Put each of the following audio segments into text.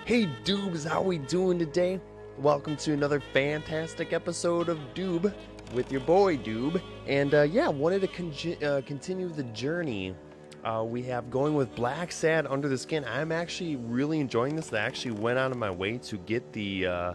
Hey Doobs, how we doing today? Welcome to another fantastic episode of Doob with your boy Doob. And yeah, wanted to continue the journey we have going with BLACKSAD Under the Skin. I'm actually really enjoying this. I actually went out of my way to get the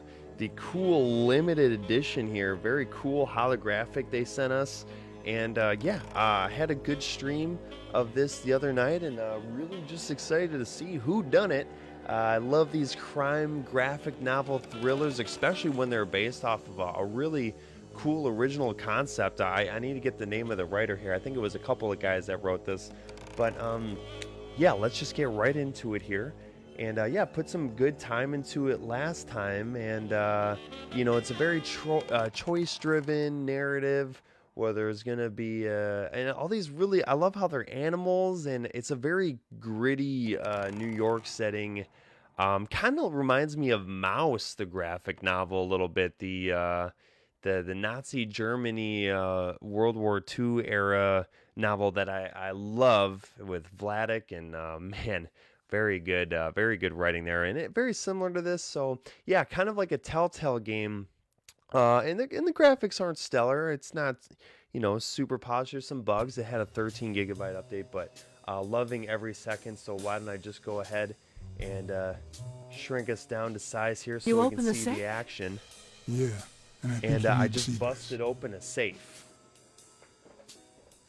cool limited edition here. Very cool holographic they sent us. And yeah, I had a good stream of this the other night, and really just excited to see WHODUNNIT. I love these crime graphic novel thrillers, especially when they're based off of a really cool original concept. I need to get the name of the writer here. I think it was a couple of guys that wrote this. But yeah, let's just get right into it here. And yeah, put some good time into it last time. And, you know, it's a very choice-driven narrative where there's going to be, and all these really, I love how they're animals, and it's a very gritty New York setting. Kind of reminds me of Mouse, the graphic novel, a little bit. The Nazi Germany World War II era novel that I love with Vladik, and man, very good writing there, and it very similar to this. So yeah, kind of like a Telltale game. And the graphics aren't stellar. It's not, you know, super polished. There's some bugs. It had a 13 gigabyte update, but loving every second. So why don't I just go ahead and shrink us down to size here so we can see the action. Yeah. And I just busted open a safe.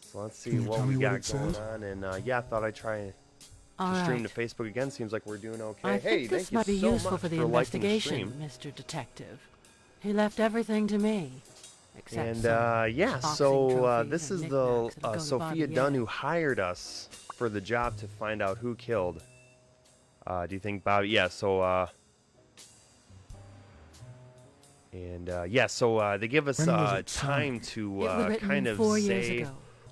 So let's see what we got going on. And yeah, I thought I'd try to stream to Facebook again. Seems like we're doing okay. I think this might be useful for the investigation, Mr. Detective. He left everything to me. And yeah, so this is the Sophia Dunn who hired us for the job to find out who killed. Do you think Bobby? Yeah, so and yeah, so they give us time to kind of say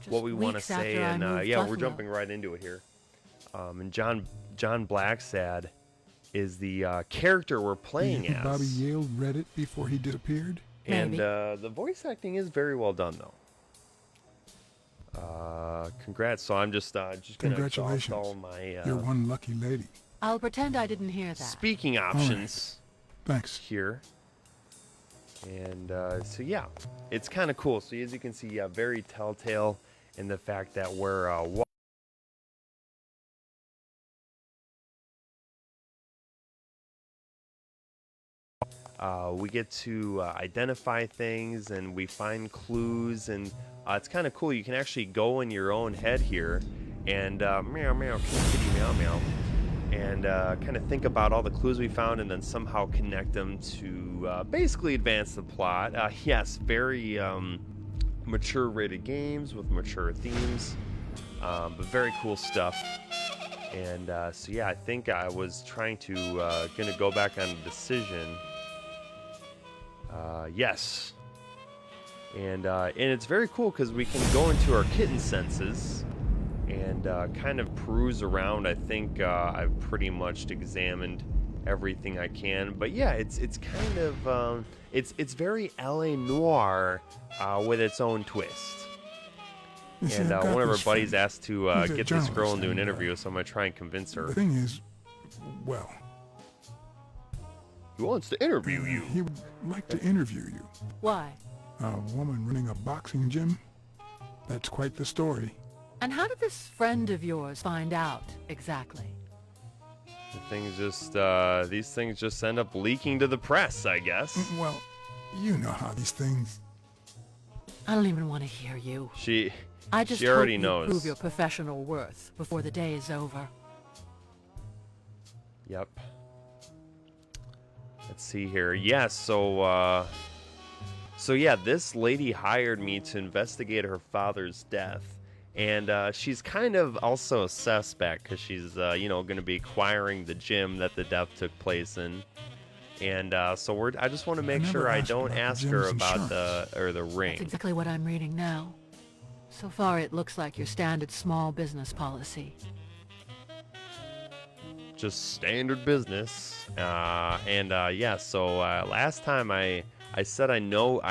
what we want to say, and yeah, we're jumping right into it here. And John BLACKSAD is the character we're playing as. Bobby Yale read it before he disappeared? And the voice acting is very well done, though. Congrats. So I'm just gonna exhaust all my you're one lucky lady. I'll pretend I didn't hear that. Speaking options. Right. Thanks. Here. And so yeah, it's kind of cool. So as you can see, yeah, very Telltale in the fact that we're we get to identify things, and we find clues, and it's kind of cool. You can actually go in your own head here and meow meow kitty meow meow, and kind of think about all the clues we found, and then somehow connect them to basically advance the plot. Yes, very mature rated games with mature themes, but very cool stuff. And so yeah, I think I was trying to gonna go back on decision. Yes, and it's very cool because we can go into our kitten senses and kind of peruse around. I think I've pretty much examined everything I can, but yeah, it's kind of it's very LA noir with its own twist. And one of our buddies asked to get this girl into an interview, so I'm gonna try and convince her. The thing is, well, he wants to interview you. He would like to interview you. Why? A woman running a boxing gym? That's quite the story. And how did this friend of yours find out, exactly? These things just end up leaking to the press, I guess. Well, you know how these things... I don't even want to hear you. She already knows. You prove your professional worth before the day is over. Yep. Let's see here. Yeah, so yeah, this lady hired me to investigate her father's death, and she's kind of also a suspect because she's you know, going to be acquiring the gym that the death took place in, and so I just want to make sure I don't ask her about the ring. That's exactly what I'm reading now. So far, it looks like your standard small business policy. Just standard business. And yeah, so last time I said I know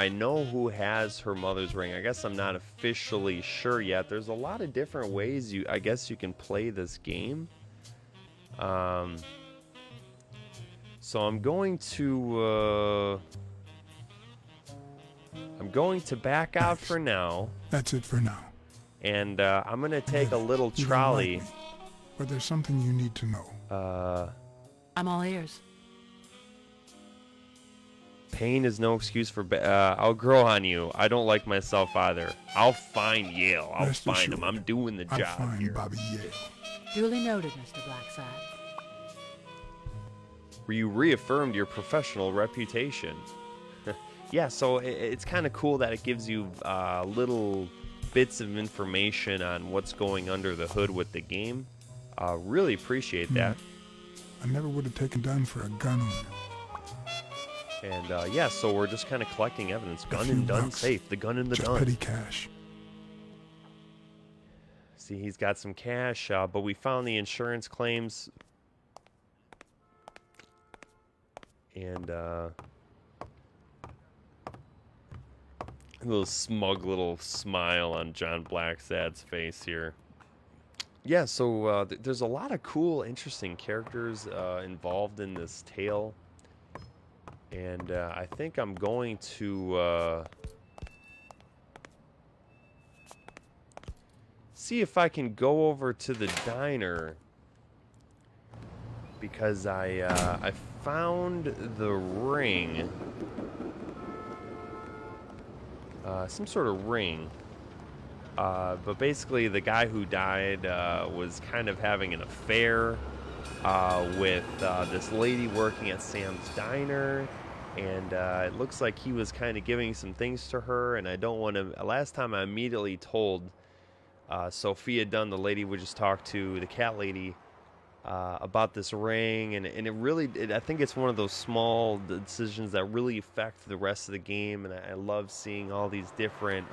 who has her mother's ring. I guess I'm not officially sure yet. There's a lot of different ways I guess you can play this game. So I'm going to back out for now. That's it for now. And I'm gonna take a little You don't trolley. like me, but there's something you need to know. I'm all ears. Pain is no excuse for. I'll grow on you. I don't like myself either. I'll find Yale. I'll Rest find assured, him. I'm doing the I'll job find here. Bobby Yale. Duly noted, Mr. Blacksad. Where you reaffirmed your professional reputation. Yeah, so it's kind of cool that it gives you little bits of information on what's going under the hood with the game. Really appreciate that. I never would have taken down for a gun owner. And yeah, so we're just kind of collecting evidence. Gun few and done bucks. safe. The gun and the Just done. petty cash. See, he's got some cash, but we found the insurance claims. And a little smug little smile on John Blacksad's face here. Yeah, so there's a lot of cool, interesting characters involved in this tale. And I think I'm going to see if I can go over to the diner, because I found the ring, some sort of ring. But basically, the guy who died was kind of having an affair with this lady working at Sam's Diner. And it looks like he was kind of giving some things to her, and I don't want to. Last time I immediately told Sophia Dunn, the lady we just talked to, the cat lady, about this ring, and it really, I think it's one of those small decisions that really affect the rest of the game, and I love seeing all these different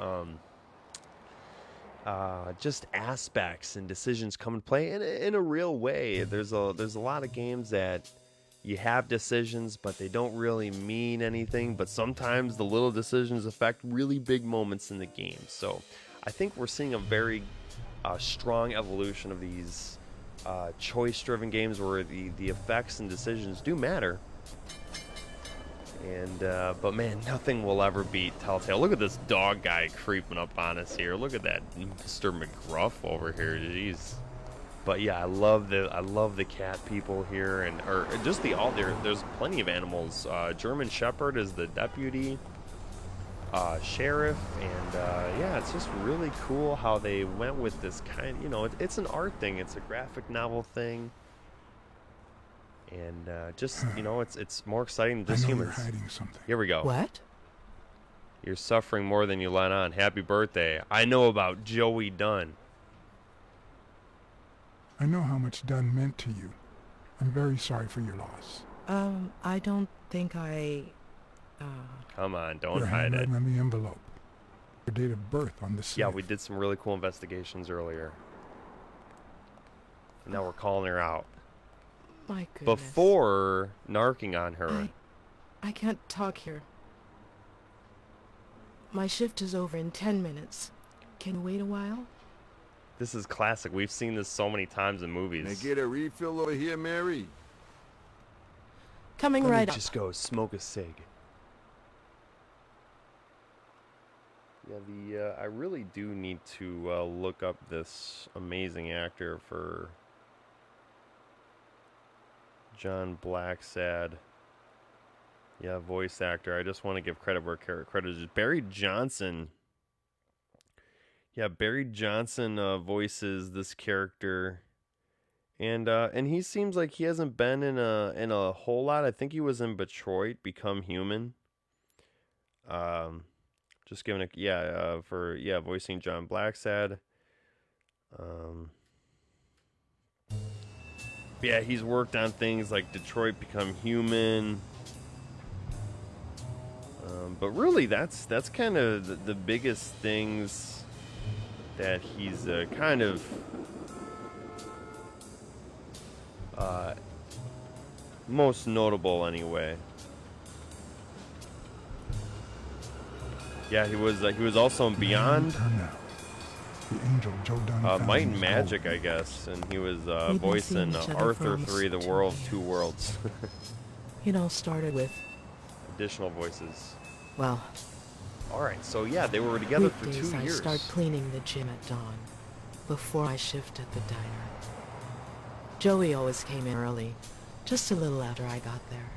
just aspects and decisions come and play in a real way. There's a lot of games that you have decisions, but they don't really mean anything. But sometimes the little decisions affect really big moments in the game. So I think we're seeing a very strong evolution of these choice-driven games where the effects and decisions do matter. And but man, nothing will ever beat Telltale. Look at this dog guy creeping up on us here. Look at that Mr. McGruff over here. Jeez. But yeah, I love the cat people here, and or just there's plenty of animals. German Shepherd is the deputy sheriff, and yeah, it's just really cool how they went with this kind. It's an art thing, it's a graphic novel thing, and just it's more exciting than just humans. You're hiding something. Here we go. What? You're suffering more than you let on. Happy birthday. I know about Joey Dunn. I know how much Dunn meant to you. I'm very sorry for your loss. I don't think I... Come on, don't Your hide it. handwriting on the envelope. Your date of birth on the Yeah, sleeve. we did some really cool investigations earlier. And now we're calling her out. My goodness. Before narking on her. I can't talk here. My shift is over in 10 minutes. Can you wait a while? This is classic. We've seen this so many times in movies. Can I get a refill over here, Mary? Coming Let right me up. just go smoke a cig. Yeah, I really do need to look up this amazing actor for John Blacksad. Yeah, voice actor. I just want to give credit where credit is. Barry Johnson. Yeah, Barry Johnson voices this character, and he seems like he hasn't been in a whole lot. I think he was in Detroit, Become Human. Just giving a voicing John Blacksad. Yeah, he's worked on things like Detroit, Become Human. But really, that's kind of the biggest things that he's kind of most notable anyway. Yeah, he was also in Beyond, The angel Joe Dunn found Might in and his Magic, gold. I guess, and he was been voicing seeing each other Arthur for almost 3: The 2 World of years. Two Worlds. It all started with, Additional voices. well, Alright, so yeah, they were together for 2 weekdays I years. start cleaning the gym at dawn, before I shift at the diner. Joey always came in early, just a little after I got there.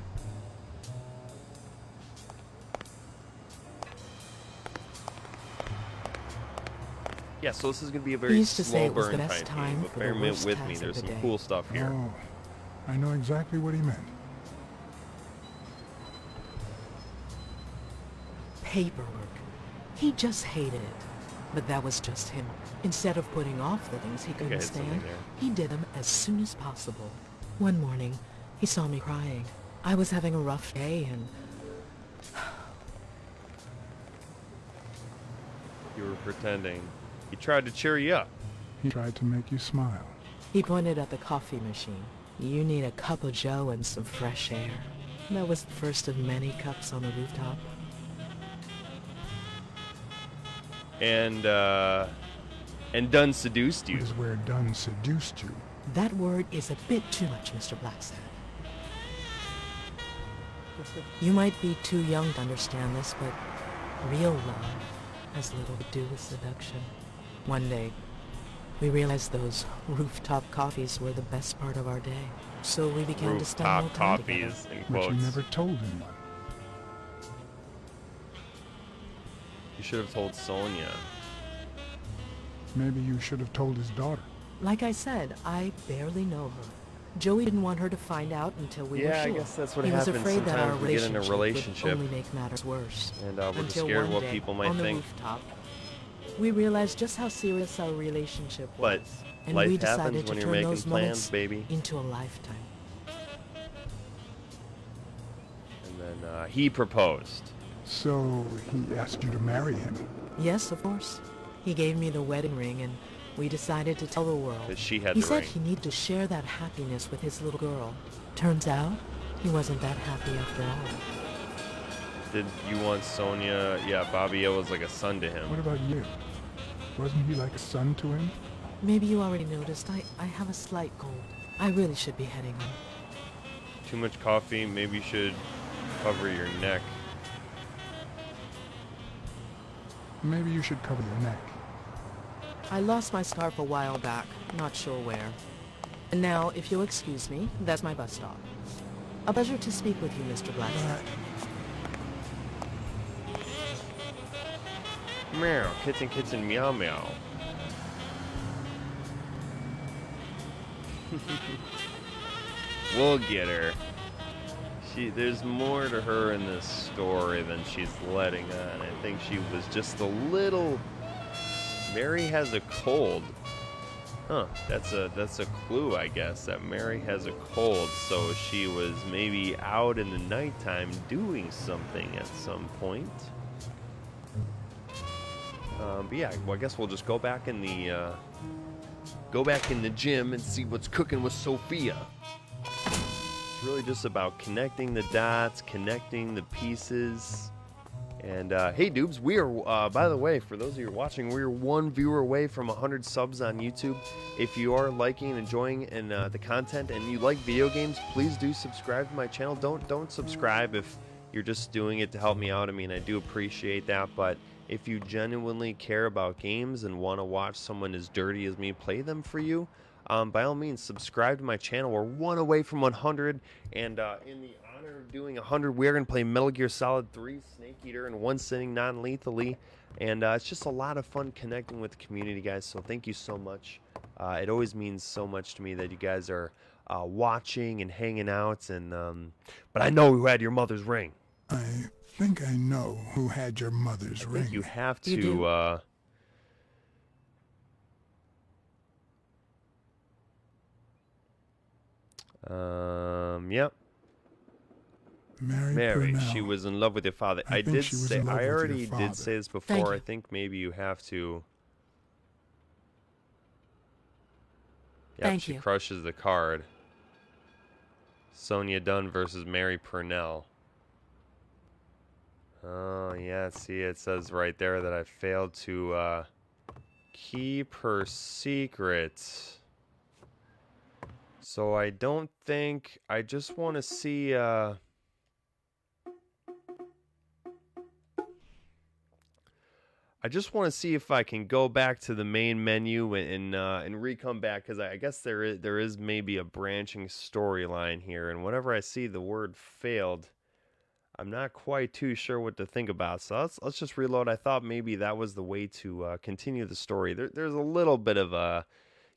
Yeah, so this is going to be a He very used to say slow it was the burn best type time game, but for bear the worst with me, task there's of the some day. cool stuff here. Oh, I know exactly what he meant. Paperwork. He just hated it. But that was just him. Instead of putting off the things he I couldn't hit something stand, there. he did them as soon as possible. One morning, he saw me crying. I was having a rough day and You were pretending. He tried to cheer you up. He tried to make you smile. he pointed at the coffee machine. You need a cup of joe and some fresh air. That was the first of many cups on the rooftop. And done seduced you. Which is where done seduced you. That word is a bit too much, Mr. BLACKSAD. You might be too young to understand this, but real love has little to do with seduction. One day, we realized those rooftop coffees were the best part of our day. So we began to spend more Rooftop time together. coffees, in But quotes. you never told anyone. You should have told Sonia. Maybe you should have told his daughter. Like I said, I barely know her. Joey didn't want her to find out until we were Yeah, I sure. guess that's what he was happens afraid that our sometimes we get in a relationship relationship. would only make matters worse. And we're just Until scared one what day, people might on the think. rooftop, we realized just how serious our relationship was. But And life we happens decided when to you're turn making those plans, moments baby. into a lifetime. And then he proposed. So he asked you to marry him. Yes, of course. He gave me the wedding ring and we decided to tell the world. 'Cause she had He the said ring. he needed to share that happiness with his little girl. Turns out, he wasn't that happy after all. Did you want Sonia? Yeah, Bobby was like a son to him. What about you? Wasn't he like a son to him? Maybe you already noticed, I have a slight cold. I really should be heading home. Too much coffee, maybe you should cover your neck. Maybe you should cover your neck. I lost my scarf a while back, not sure where. And now, if you'll excuse me, that's my bus stop. A pleasure to speak with you, Mr. BLACKSAD. Meow, kitten, meow, meow. We'll get her. There's more to her in this story than she's letting on. I think she was just a little... Mary has a cold. Huh, that's a clue, I guess, that Mary has a cold, so she was maybe out in the nighttime doing something at some point. But yeah, well, I guess we'll just go back in the gym and see what's cooking with Sophia. It's really just about connecting the dots, connecting the pieces. And hey, Doobs, we are, by the way, for those of you watching, we are one viewer away from 100 subs on YouTube. If you are liking and enjoying the content and you like video games, please do subscribe to my channel. Don't subscribe if you're just doing it to help me out. I mean, I do appreciate that, but if you genuinely care about games and want to watch someone as dirty as me play them for you, by all means, subscribe to my channel. We're one away from 100, and in the honor of doing 100, we're going to play Metal Gear Solid 3 Snake Eater in one sitting non-lethally, and it's just a lot of fun connecting with the community, guys, so thank you so much. It always means so much to me that you guys are watching and hanging out, and but I know who had your mother's ring. I think I know who had your mother's I ring. think you have You do? to, yep. Mary, Purnell. she was in love with your father. I I think did she was say, in love I with your already father. did say this Thank before. I you. think maybe you have to. Yep, Thank she you. crushes the card. Sonia Dunn versus Mary Purnell. Oh, yeah, see, it says right there that I failed to keep her secret. So I don't think, I just want to see, I just want to see if I can go back to the main menu and re-come back, because I guess there is maybe a branching storyline here, and whenever I see the word failed, I'm not quite too sure what to think about. So let's just reload. I thought maybe that was the way to continue the story. There's a little bit of a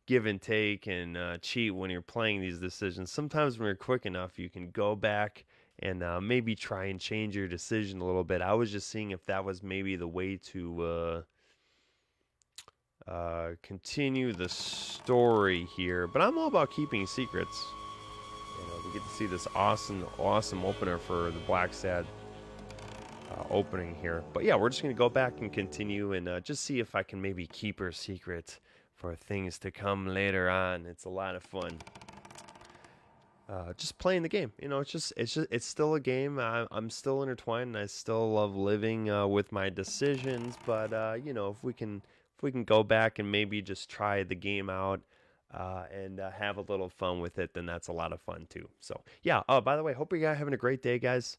give and take and cheat when you're playing these decisions. Sometimes when you're quick enough, you can go back and maybe try and change your decision a little bit. I was just seeing if that was maybe the way to continue the story here. But I'm all about keeping secrets. You know, we get to see this awesome opener for the BLACKSAD opening here. But yeah, we're just going to go back and continue and just see if I can maybe keep her secret for things to come later on. It's a lot of fun. Just playing the game, you know. It's still a game. I'm still intertwined, and I still love living with my decisions. But you know, if we can go back and maybe just try the game out and have a little fun with it, then that's a lot of fun too. So yeah. Oh, by the way, hope you guys are having a great day, guys.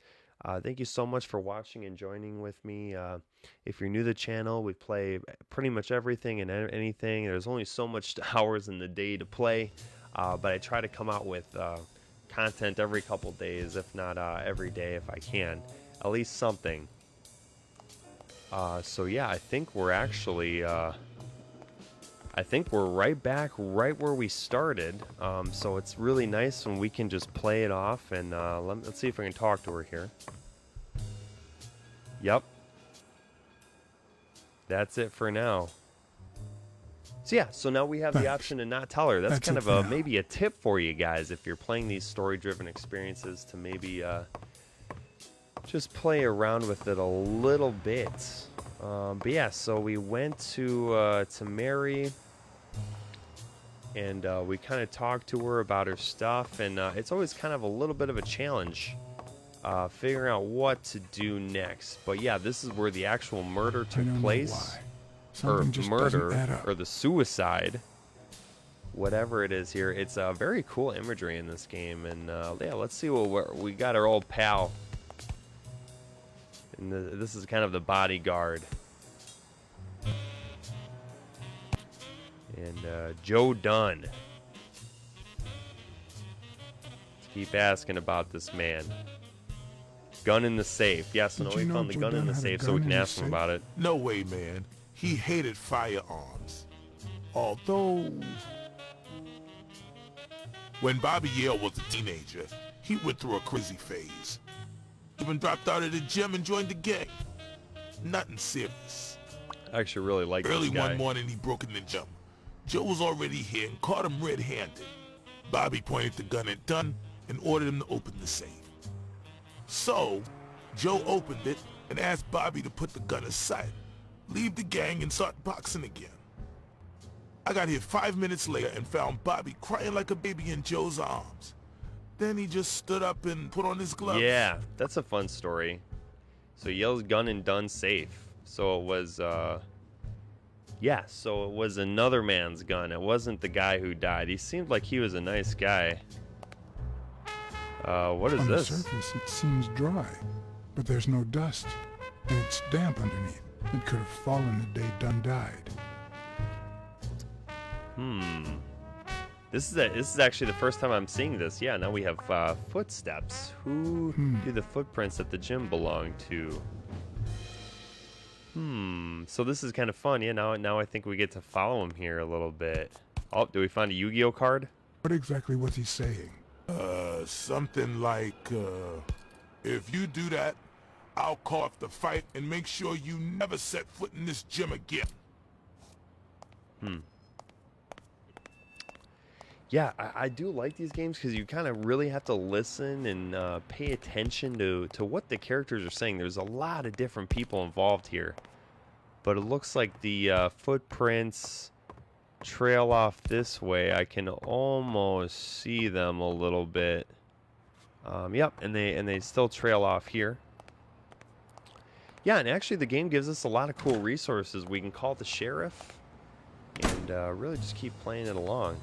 Thank you so much for watching and joining with me. If you're new to the channel, we play pretty much everything and anything. There's only so much hours in the day to play, but I try to come out with content every couple days, if not every day if I can, at least something. So yeah, I think we're actually right back right where we started. So it's really nice when we can just play it off, and let's see if I can talk to her here. Yep, that's it for now. So yeah, so now we have the option to not tell her. That's kind of maybe a tip for you guys if you're playing these story-driven experiences, to maybe just play around with it a little bit. But yeah, so we went to Mary, and we kind of talked to her about her stuff, and it's always kind of a little bit of a challenge figuring out what to do next. But yeah, this is where the actual murder took place. Or murder, or the suicide, whatever it is here. It's very cool imagery in this game, and yeah, let's see what we got. Our old pal, and this is kind of the bodyguard, and Joe Dunn. Let's keep asking about this man. Gun in the safe. Yes, so we found the gun in the safe, so we can ask him about it. No way, man. He hated firearms. Although, when Bobby Yale was a teenager, he went through a crazy phase. Even dropped out of the gym and joined the gang. Nothing serious. I actually really like this guy. Early one morning, he broke in the gym. Joe was already here and caught him red-handed. Bobby pointed the gun at Dunn and ordered him to open the safe. So, Joe opened it and asked Bobby to put the gun aside, leave the gang, and start boxing again. I got here 5 minutes later and found Bobby crying like a baby in Joe's arms. Then he just stood up and put on his gloves. Yeah, that's a fun story. So Yale's gun and Dunn safe. So it was, yeah, so it was another man's gun. It wasn't the guy who died. He seemed like he was a nice guy. What is this? On the surface, it seems dry, but there's no dust, and it's damp underneath. It could have fallen the day Dunn died. This is actually the first time I'm seeing this. Yeah, now we have footsteps. Who do the footprints at the gym belong to? So this is kind of fun. Yeah, now I think we get to follow him here a little bit. Oh, do we find a Yu-Gi-Oh card? What exactly was he saying? Something like, if you do that, I'll call off the fight and make sure you never set foot in this gym again. Yeah, I do like these games because you kind of really have to listen and pay attention to what the characters are saying. There's a lot of different people involved here. But it looks like the footprints trail off this way. I can almost see them a little bit. Yep, and they still trail off here. Yeah, and actually the game gives us a lot of cool resources. We can call the sheriff and really just keep playing it along.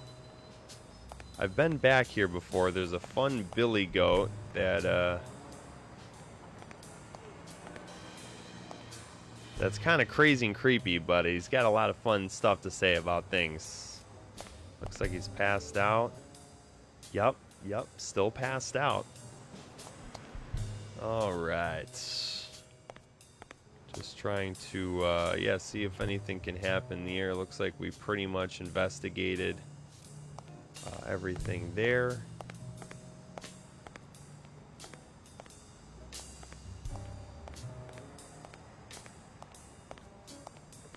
I've been back here before. There's a fun billy goat that That's kind of crazy and creepy, but he's got a lot of fun stuff to say about things. Looks like he's passed out. Yep, still passed out. All right. Just trying to, yeah, see if anything can happen here. Looks like we pretty much investigated everything there.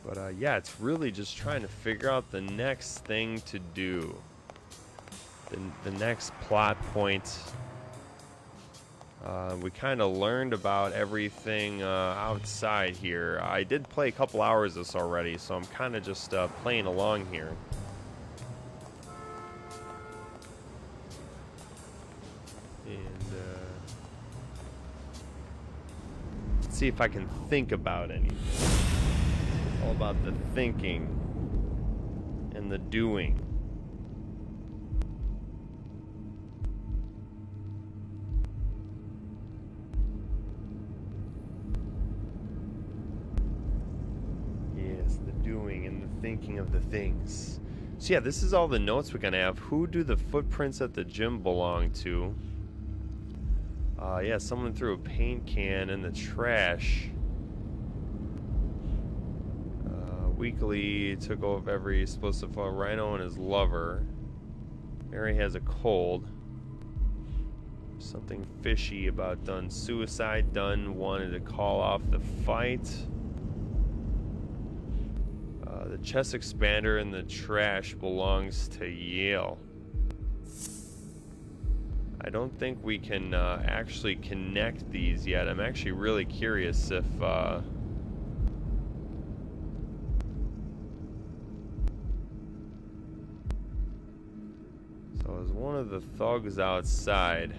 But yeah, it's really just trying to figure out the next thing to do. The next plot point. We kind of learned about everything outside here. I did play a couple hours of this already, so I'm kind of just playing along here. And let's see if I can think about anything. It's all about the thinking and the doing. And the thinking of the things. So yeah, this is all the notes we're gonna have. Who do the footprints at the gym belong to? Yeah, someone threw a paint can in the trash. Weekly took over every supposed to fall Rhino and his lover. Mary has a cold. Something fishy about Dunn suicide. Dunn wanted to call off the fight. The chest expander in the trash belongs to Yale. I don't think we can actually connect these yet. I'm actually really curious if so is one of the thugs outside.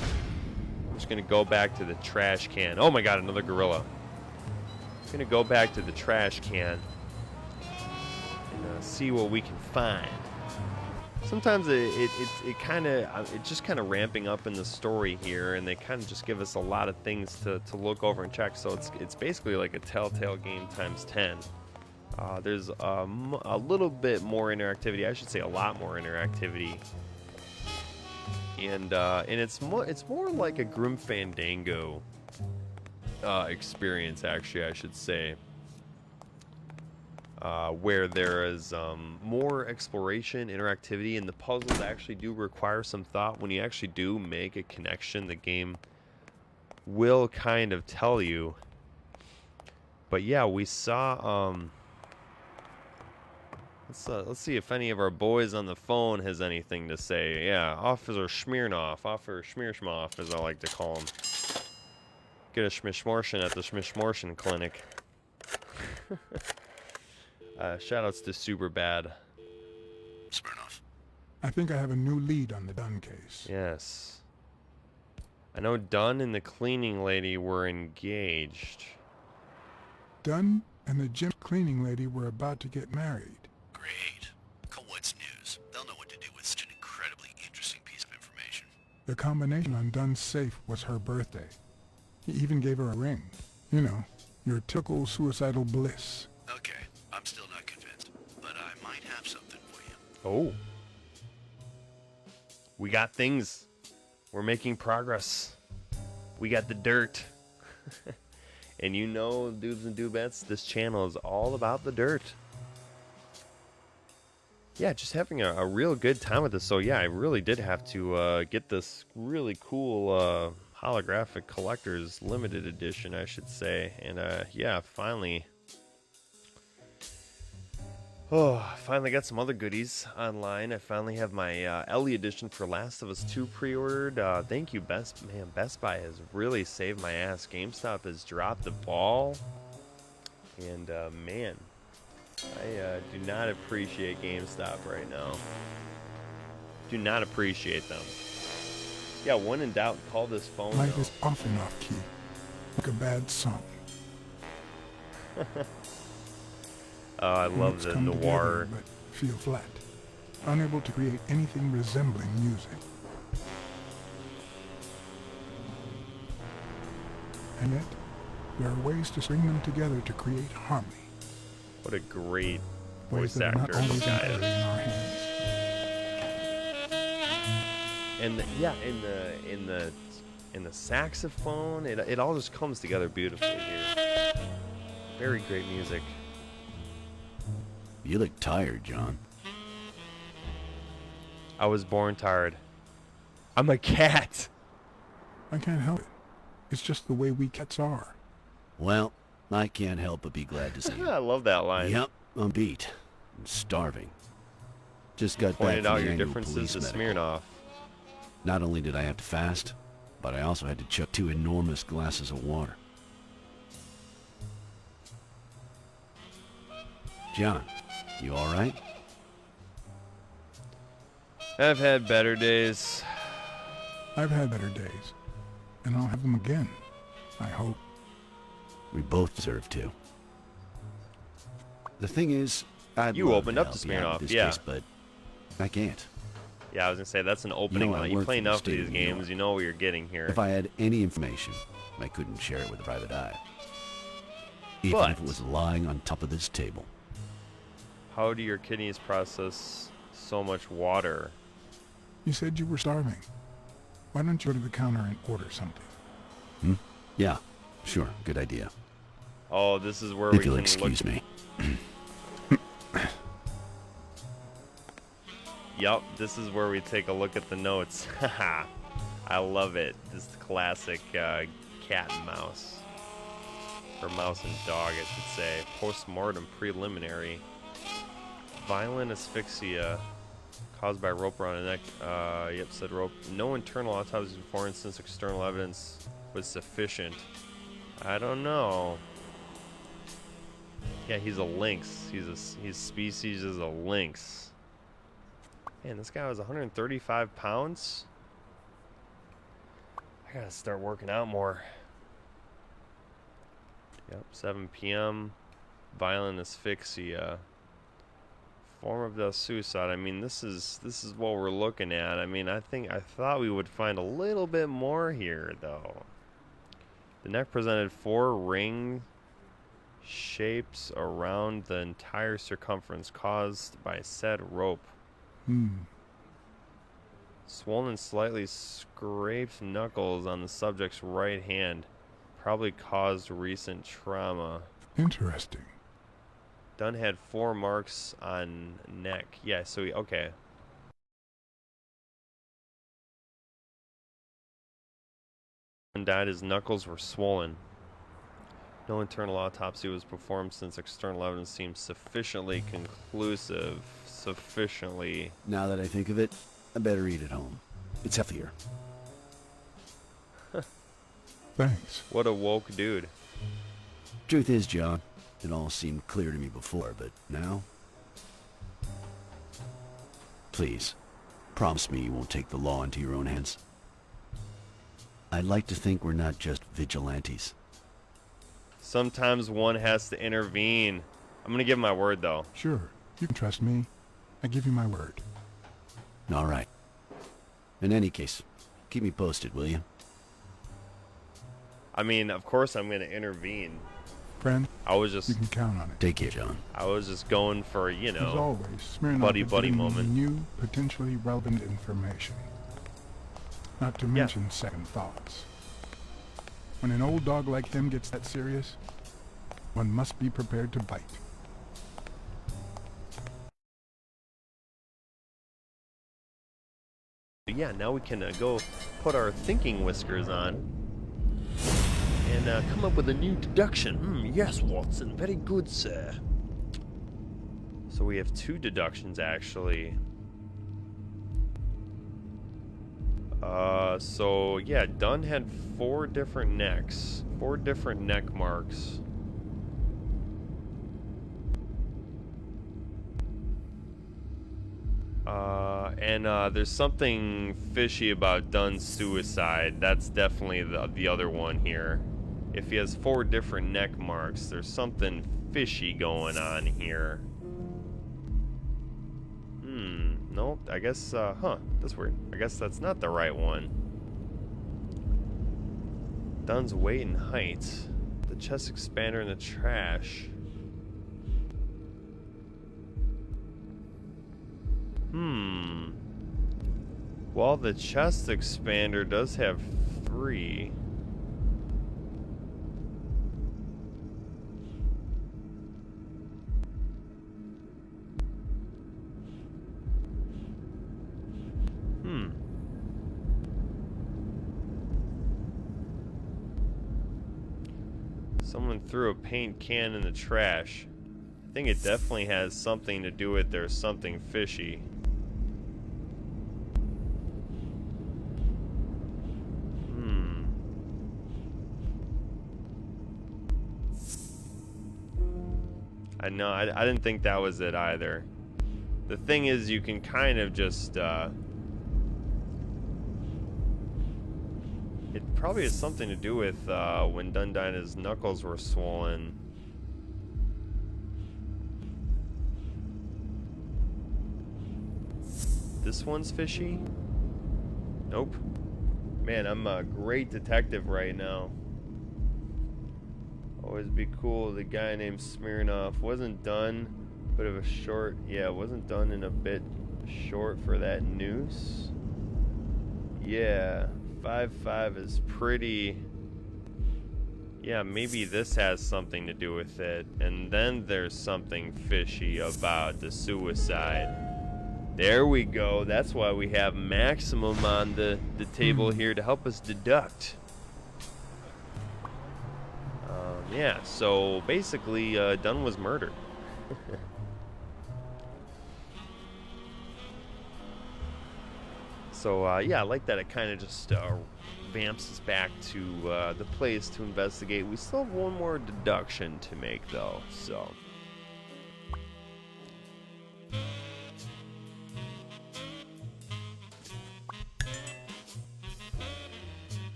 I'm just gonna go back to the trash can. Oh my god, another gorilla. Gonna go back to the trash can and see what we can find. Sometimes it just kind of ramping up in the story here, and they kind of just give us a lot of things to look over and check. So it's basically like a Telltale game times 10. There's a little bit more interactivity. I should say a lot more interactivity. And it's more like a Grim Fandango experience, actually, I should say, where there is more exploration, interactivity, and the puzzles actually do require some thought. When you actually do make a connection, the game will kind of tell you. But yeah, we saw let's see if any of our boys on the phone has anything to say. Yeah, Officer Smirnoff, Officer Schmierschmoff, as I like to call him. Get a schmishmortion at the schmishmortion clinic. Shoutouts to Superbad. Smirnoff. I think I have a new lead on the Dunn case. Yes. I know Dunn and the cleaning lady were engaged. Dunn and the gym cleaning lady were about to get married. Great. Call what's news. They'll know what to do with such an incredibly interesting piece of information. The combination on Dunn's safe was her birthday. He even gave her a ring. You know, your typical suicidal bliss. Okay, I'm still not convinced, but I might have something for you. Oh. We got things. We're making progress. We got the dirt. And you know, Doobs and Doobettes, this channel is all about the dirt. Yeah, just having a real good time with this. So yeah, I really did have to get this really cool holographic collector's limited edition, I should say. And yeah, finally got some other goodies online. I finally have my Ellie edition for Last of Us 2 pre-ordered. Thank you, Best Buy has really saved my ass. GameStop has dropped the ball, and man, I do not appreciate GameStop right now. Do not appreciate them. Yeah, when in doubt, call this phone. Life is off and off key, like a bad song. I love the noir. But feel flat, unable to create anything resembling music. And yet, There are ways to string them together to create harmony. What a great Ways voice that are not actor this always guy entirely is. in our hands. And in the saxophone, it all just comes together beautifully here. Very great music. You look tired, John. I was born tired. I'm a cat. I can't help it. It's just the way we cats are. Well, I can't help but be glad to see you. I love that line. Yep, I'm beat. I'm starving. Just got back Pointed from out the your annual differences police to medical. Smirnoff. Not only did I have to fast, but I also had to chug 2 enormous glasses of water. John, you all right? I've had better days. I've had better days, and I'll have them again, I hope. We both deserve to. The thing is, I'd You love opened to up to help you out Smirnoff, with this yeah. case, but I can't. Yeah, I was gonna say that's an opening I line. You work play for the enough of state these of New games, York. you know what you're getting here. If I had any information, I couldn't share it with a private eye. Even But if it was lying on top of this table. how do your kidneys process so much water? You said you were starving. Why don't you go to the counter and order something? Yeah, sure, good idea. Oh, this is where If we you'll can excuse look. me. Yup, this is where we take a look at the notes. Haha, I love it. This is the classic cat and mouse. Or mouse and dog, I should say. Post-mortem preliminary. Violent asphyxia caused by rope around the neck. Yep, said rope. No internal autopsy, for instance, external evidence was sufficient. I don't know. Yeah, he's a lynx. His species is a lynx. Man, this guy was 135 pounds. I gotta start working out more. Yep, 7 p.m. Violent asphyxia. Form of death, suicide. I mean, this is what we're looking at. I mean, I thought we would find a little bit more here, though. The neck presented 4 ring shapes around the entire circumference caused by said rope. Swollen, slightly scraped knuckles on the subject's right hand. Probably caused recent trauma. Interesting. Dunn had 4 marks on neck. Yeah, so okay. Dunn died, his knuckles were swollen. No internal autopsy was performed since external evidence seems sufficiently conclusive. Sufficiently. Now that I think of it, I better eat at home. It's healthier. Thanks. What a woke dude. Truth is, John, it all seemed clear to me before, but now? Please, promise me you won't take the law into your own hands. I'd like to think we're not just vigilantes. Sometimes one has to intervene. I'm gonna give my word, though. Sure, you can trust me. I give you my word. All right. In any case, keep me posted, will you? I mean, of course I'm gonna intervene. Friend, I was just you can count on it. Take care, John. I was just going for, you As know, always, Smirnoff buddy has buddy given me moment. new, potentially relevant information. Not to mention second thoughts. When an old dog like him gets that serious, one must be prepared to bite. yeah, now we can go put our thinking whiskers on and come up with a new deduction. Yes, Watson, very good, sir. So we have 2 deductions, actually. So yeah, Dunn had 4 different necks, 4 different neck marks. And there's something fishy about Dunn's suicide. That's definitely the other one here. If he has 4 different neck marks, there's something fishy going on here. Nope, I guess, that's weird. I guess that's not the right one. Dunn's weight and height. The chest expander in the trash. Well, the chest expander does have 3. Someone threw a paint can in the trash. I think it definitely has something to do with there's something fishy. I know, I didn't think that was it either. The thing is, you can kind of just, it probably has something to do with when Dundina's knuckles were swollen. This one's fishy? Nope. Man, I'm a great detective right now. Always be cool. The guy named Smirnoff wasn't done, but it was short. Yeah, it wasn't done in a bit short for that noose. Yeah, 5.5 is pretty. Yeah, maybe this has something to do with it. And then there's something fishy about the suicide. There we go. That's why we have maximum on the table here to help us deduct. Yeah, so basically, Dunn was murdered. So, yeah, I like that it kind of just vamps us back to the place to investigate. We still have one more deduction to make, though, so...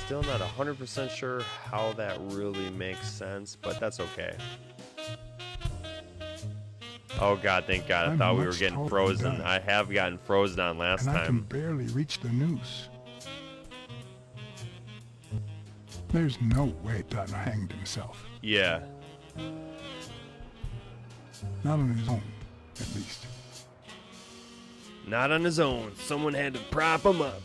Still not 100% sure how that really makes sense, but that's okay. Oh god, thank god. I thought we were getting frozen. I have gotten frozen on last time. I can barely reach the noose. There's no way Dunn hanged himself. Yeah. Not on his own, at least. Not on his own. Someone had to prop him up.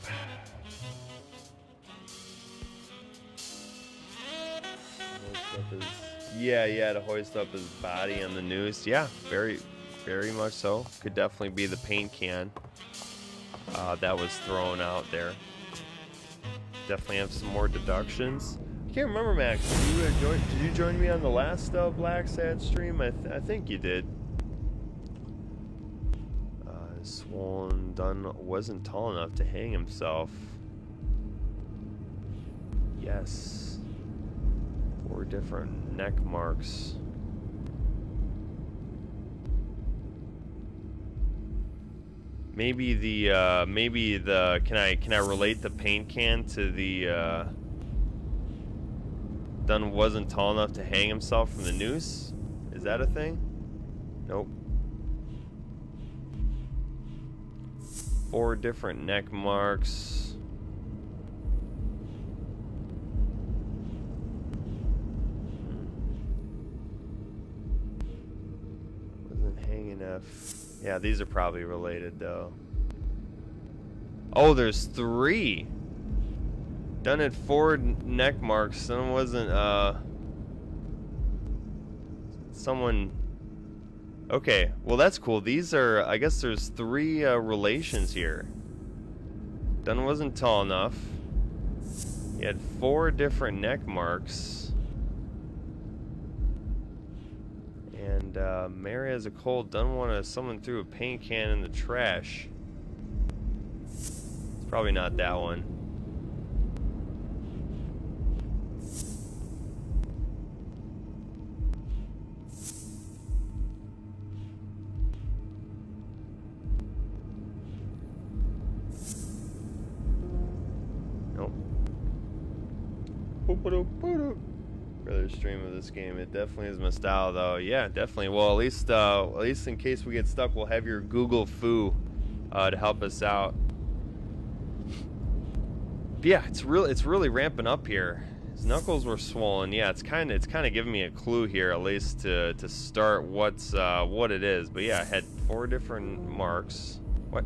Yeah, to hoist up his body on the noose. Yeah, very, very much so. Could definitely be the paint can that was thrown out there. Definitely have some more deductions. I can't remember, Max. Did you join me on the last BLACKSAD stream? I think you did. Swollen Dunn wasn't tall enough to hang himself. Yes. 4 different neck marks. Maybe the can I relate the paint can to the Dunn wasn't tall enough to hang himself from the noose? Is that a thing? Nope. 4 different neck marks. Yeah, these are probably related though. Oh, there's 3. Dunn had 4 neck marks. Someone wasn't someone. Okay, well that's cool. These are, I guess there's 3 relations here. Dunn wasn't tall enough. He had 4 different neck marks. And Mary has a cold. Dunn wanted someone threw a paint can in the trash. It's probably not that one. Nope. Further stream of this game. It definitely is my style, though. Yeah, definitely. Well, at least in case we get stuck, we'll have your Google Foo to help us out. But yeah, it's really ramping up here. His knuckles were swollen. Yeah, it's kind of giving me a clue here, at least to start what it is. But yeah, I had 4 different marks. What?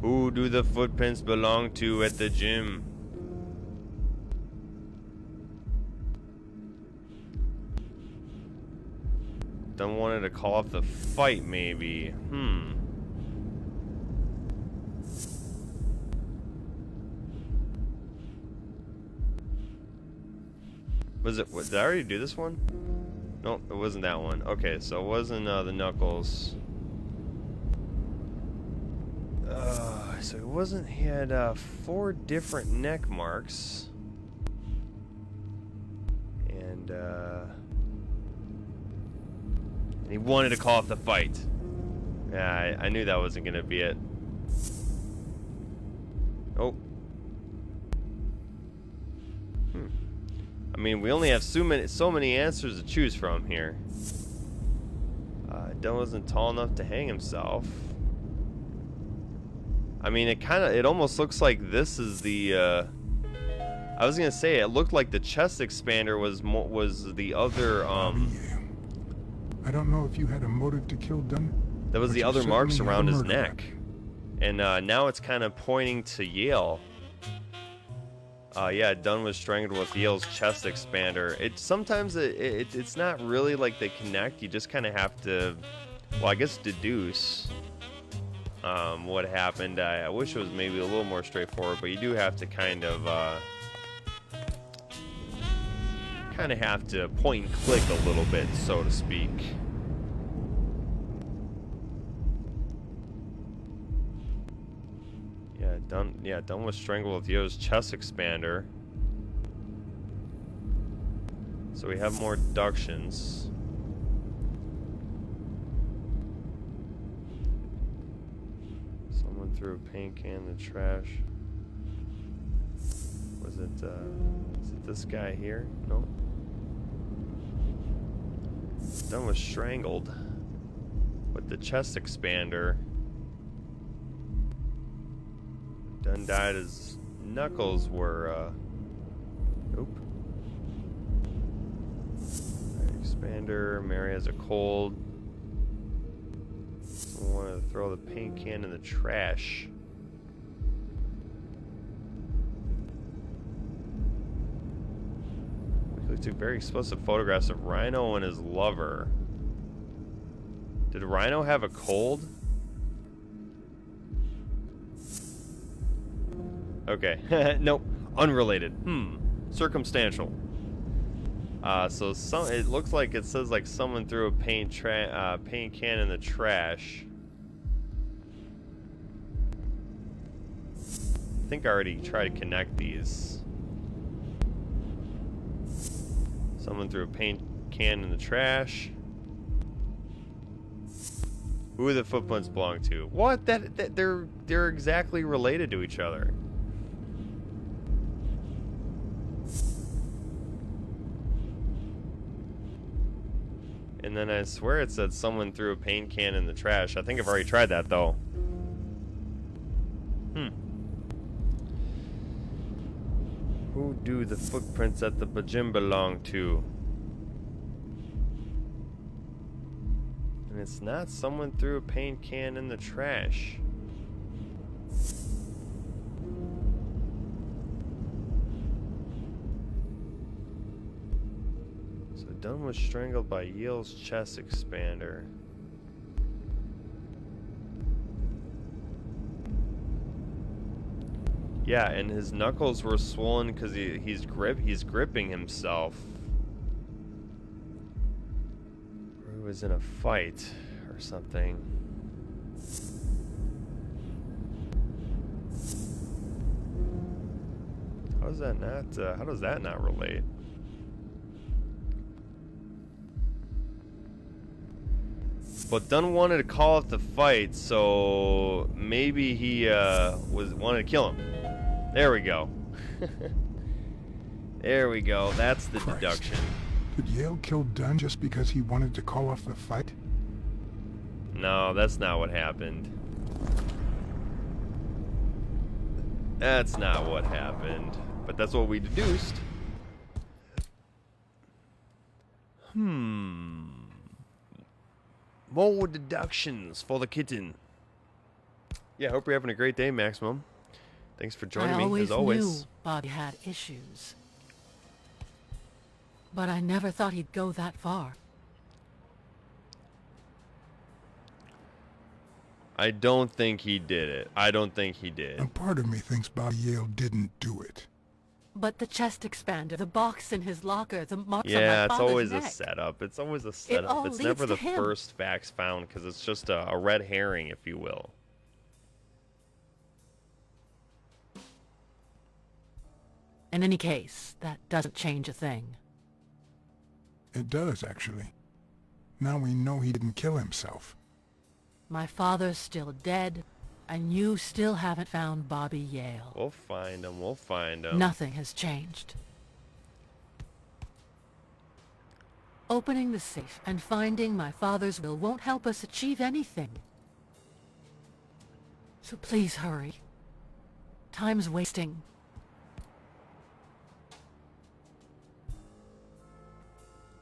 Who do the footprints belong to at the gym? Dunn wanted to call off the fight, maybe. Did I already do this one? Nope, it wasn't that one. Okay, so it wasn't the knuckles. So it wasn't. He had 4 different neck marks, and he wanted to call off the fight. Yeah, I knew that wasn't gonna be it. Oh. I mean, we only have so many answers to choose from here. Dunn wasn't tall enough to hang himself. I mean, it almost looks like this is the, I was gonna say, it looked like the chest expander was the other, I don't know if you had a motive to kill Dunn. That was the other marks around his neck. And now it's kind of pointing to Yale. Yeah, Dunn was strangled with Yale's chest expander. Sometimes it's not really like they connect. You just kind of have to, well, I guess deduce what happened. I wish it was maybe a little more straightforward, but you do have to kind of have to point and click a little bit, so to speak. Dunn was strangled with Yo's chest expander. So we have more deductions. Someone threw a paint can in the trash. Was it this guy here? No. Dunn was strangled with the chest expander. Dunn died. His knuckles were, nope. Expander. Mary has a cold. Someone wanted to throw the paint can in the trash. We took very explosive photographs of Rhino and his lover. Did Rhino have a cold? Okay. Nope. Unrelated. Circumstantial. So it looks like it says like someone threw a paint can in the trash. I think I already tried to connect these. Someone threw a paint can in the trash. Who do the footprints belong to? What? They're exactly related to each other. And then I swear it said someone threw a paint can in the trash. I think I've already tried that, though. Who do the footprints at the gym belong to? And it's not someone threw a paint can in the trash. Dunn was strangled by Yale's chest expander. Yeah, and his knuckles were swollen because he's gripping himself. Or he was in a fight or something. How does that not relate? But Dunn wanted to call off the fight, so maybe he wanted to kill him. There we go. There we go. That's the Christ. deduction. Did Yale kill Dunn just because he wanted to call off the fight? No, that's not what happened. That's not what happened. But that's what we deduced. More deductions for the kitten. Yeah, hope you're having a great day, Maximum. Thanks for joining me, as always. I always knew Bobby had issues. But I never thought he'd go that far. I don't think he did it. I don't think he did. A part of me thinks Bobby Yale didn't do it. But the chest expander, the box in his locker, the marks on my Yeah, it's father's always neck. a setup. It's always a all setup. It's leads never to the him. first facts found because it's just a red herring, if you will. In any case, that doesn't change a thing. It does, actually. Now we know he didn't kill himself. My father's still dead, and you still haven't found Bobby Yale. We'll find him. We'll find him. Nothing has changed. Opening the safe and finding my father's will won't help us achieve anything. So please hurry. Time's wasting.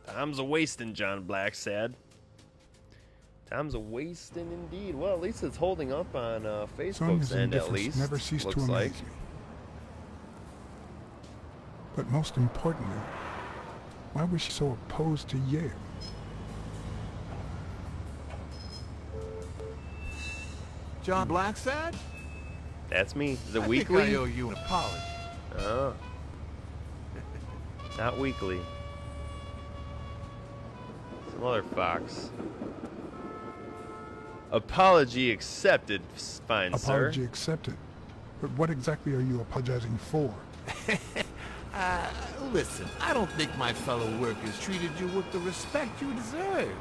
Time's a wasting, John BLACKSAD. Time's a wasting indeed. Well, at least it's holding up on Facebook's Sonia's end, at indifference least. never ceased looks to amaze like. me. But most importantly, why was she so opposed to Yale? John BLACKSAD? That's me. Is it I weekly? think I owe you an apology. Oh. Not weekly. Some other fox. Apology accepted, fine sir. Apology accepted. But what exactly are you apologizing for? Listen, I don't think my fellow workers treated you with the respect you deserve.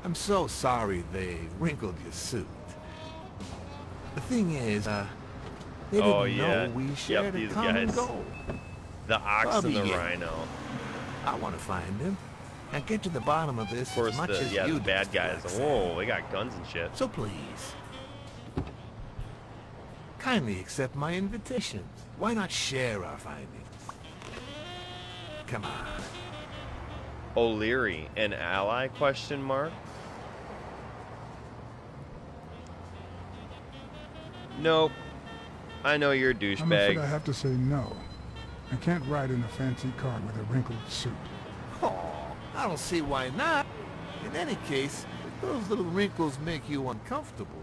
I'm so sorry they wrinkled your suit. The thing is, they didn't know we shared a these common guys. goal. The ox Bobby and the Yale. rhino. I want to find him and get to the bottom of this Of course, as much as you the do, bad guys. BLACKSAD. Whoa, they got guns and shit. So please, kindly accept my invitation. Why not share our findings? Come on. O'Leary, an ally? Question mark. Nope. I know you're a I'm afraid douchebag. I have to say no. I can't ride in a fancy car with a wrinkled suit. Oh, I don't see why not. In any case, if those little wrinkles make you uncomfortable.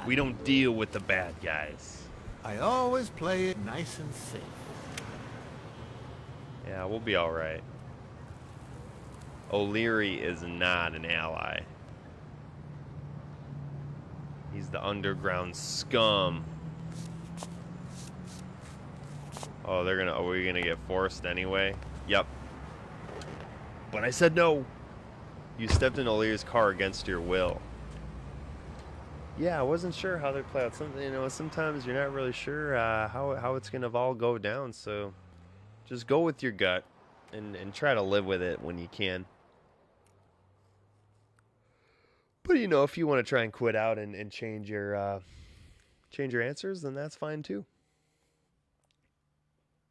We don't deal with the bad guys. I always play it nice and safe. Yeah, we'll be alright. O'Leary is not an ally. He's the underground scum. Oh, are we gonna get forced anyway? Yep. But I said no. You stepped in O'Leary's car against your will. Yeah, I wasn't sure how they play out. Sometimes you're not really sure how it's gonna all go down. So just go with your gut and try to live with it when you can. But if you want to try and quit out and change your answers, then that's fine too.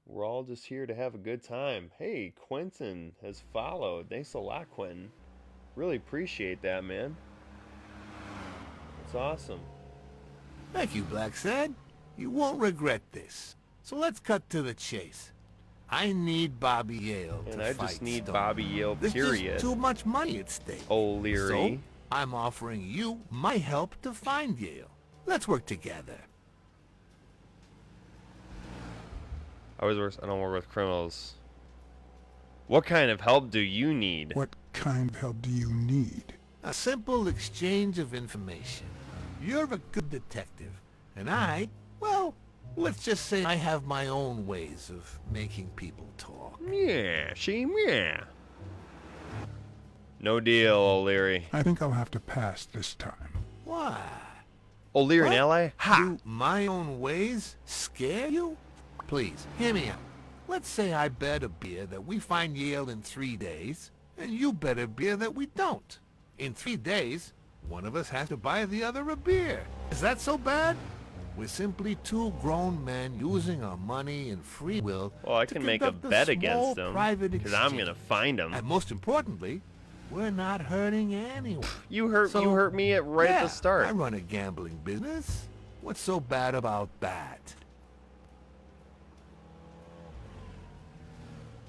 We're all just here to have a good time. Hey, Quentin has followed. Thanks a lot, Quentin. Really appreciate that, man. It's awesome. Thank you, BLACKSAD. You won't regret this. So let's cut to the chase. I need Bobby Yale And to I fight just need Stone. Bobby Yale, There's period. just too much money at stake. O'Leary. So, I'm offering you my help to find Yale. Let's work together. I don't work with criminals. What kind of help do you need? What kind of help do you need? A simple exchange of information. You're a good detective, and well, let's just say I have my own ways of making people talk. Yeah, yeah. No deal, O'Leary. I think I'll have to pass this time. Why? O'Leary an What? ally? Ha! Do my own ways scare you? Please, hear me out. Let's say I bet a beer that we find Yale in 3 days, and you bet a beer that we don't. In 3 days, one of us has to buy the other a beer. Is that so bad? We're simply two grown men using our money and free will. Well, I to can make a conduct bet small against him, private because I'm exchange. gonna find him. And most importantly, we're not hurting anyone. You hurt me at right at the start. I run a gambling business. What's so bad about that?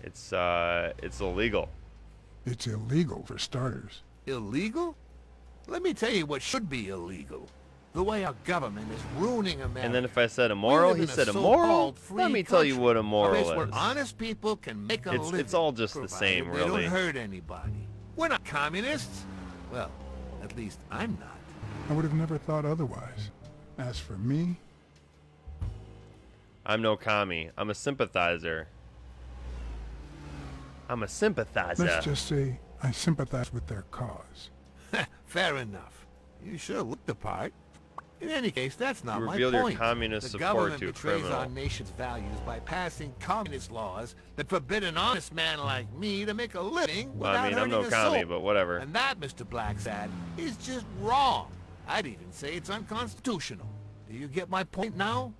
It's illegal. It's illegal for starters. Illegal? Let me tell you what should be illegal. The way our government is ruining America. And then if I said We immoral, live he in a said so-called immoral? free Let me tell you country, what a immoral place where is. honest people can make a living. It's all just the provided same, they really. don't hurt anybody. We're not communists. Well, at least I'm not. I would have never thought otherwise. As for me, I'm no commie. I'm a sympathizer. I'm a sympathizer. let's just say I sympathize with their cause. Fair enough. You sure look the part. In any case, that's not You my reveal your point. communist the support government to a betrays criminal. our nation's values by passing communist laws that forbid an honest man like me to make a living Well, without I mean, I'm hurting no a commie, soul. but whatever. And that, Mr. BLACKSAD, is just wrong. I'd even say it's unconstitutional. Do you get my point now?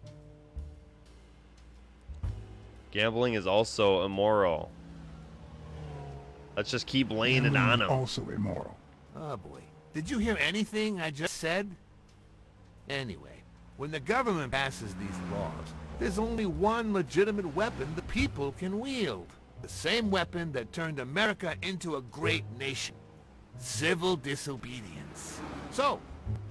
Gambling is also immoral. Let's just keep laying it on him. Also immoral. Oh boy. Did you hear anything I just said? Anyway, when the government passes these laws, there's only one legitimate weapon the people can wield. The same weapon that turned America into a great nation. Civil disobedience. So,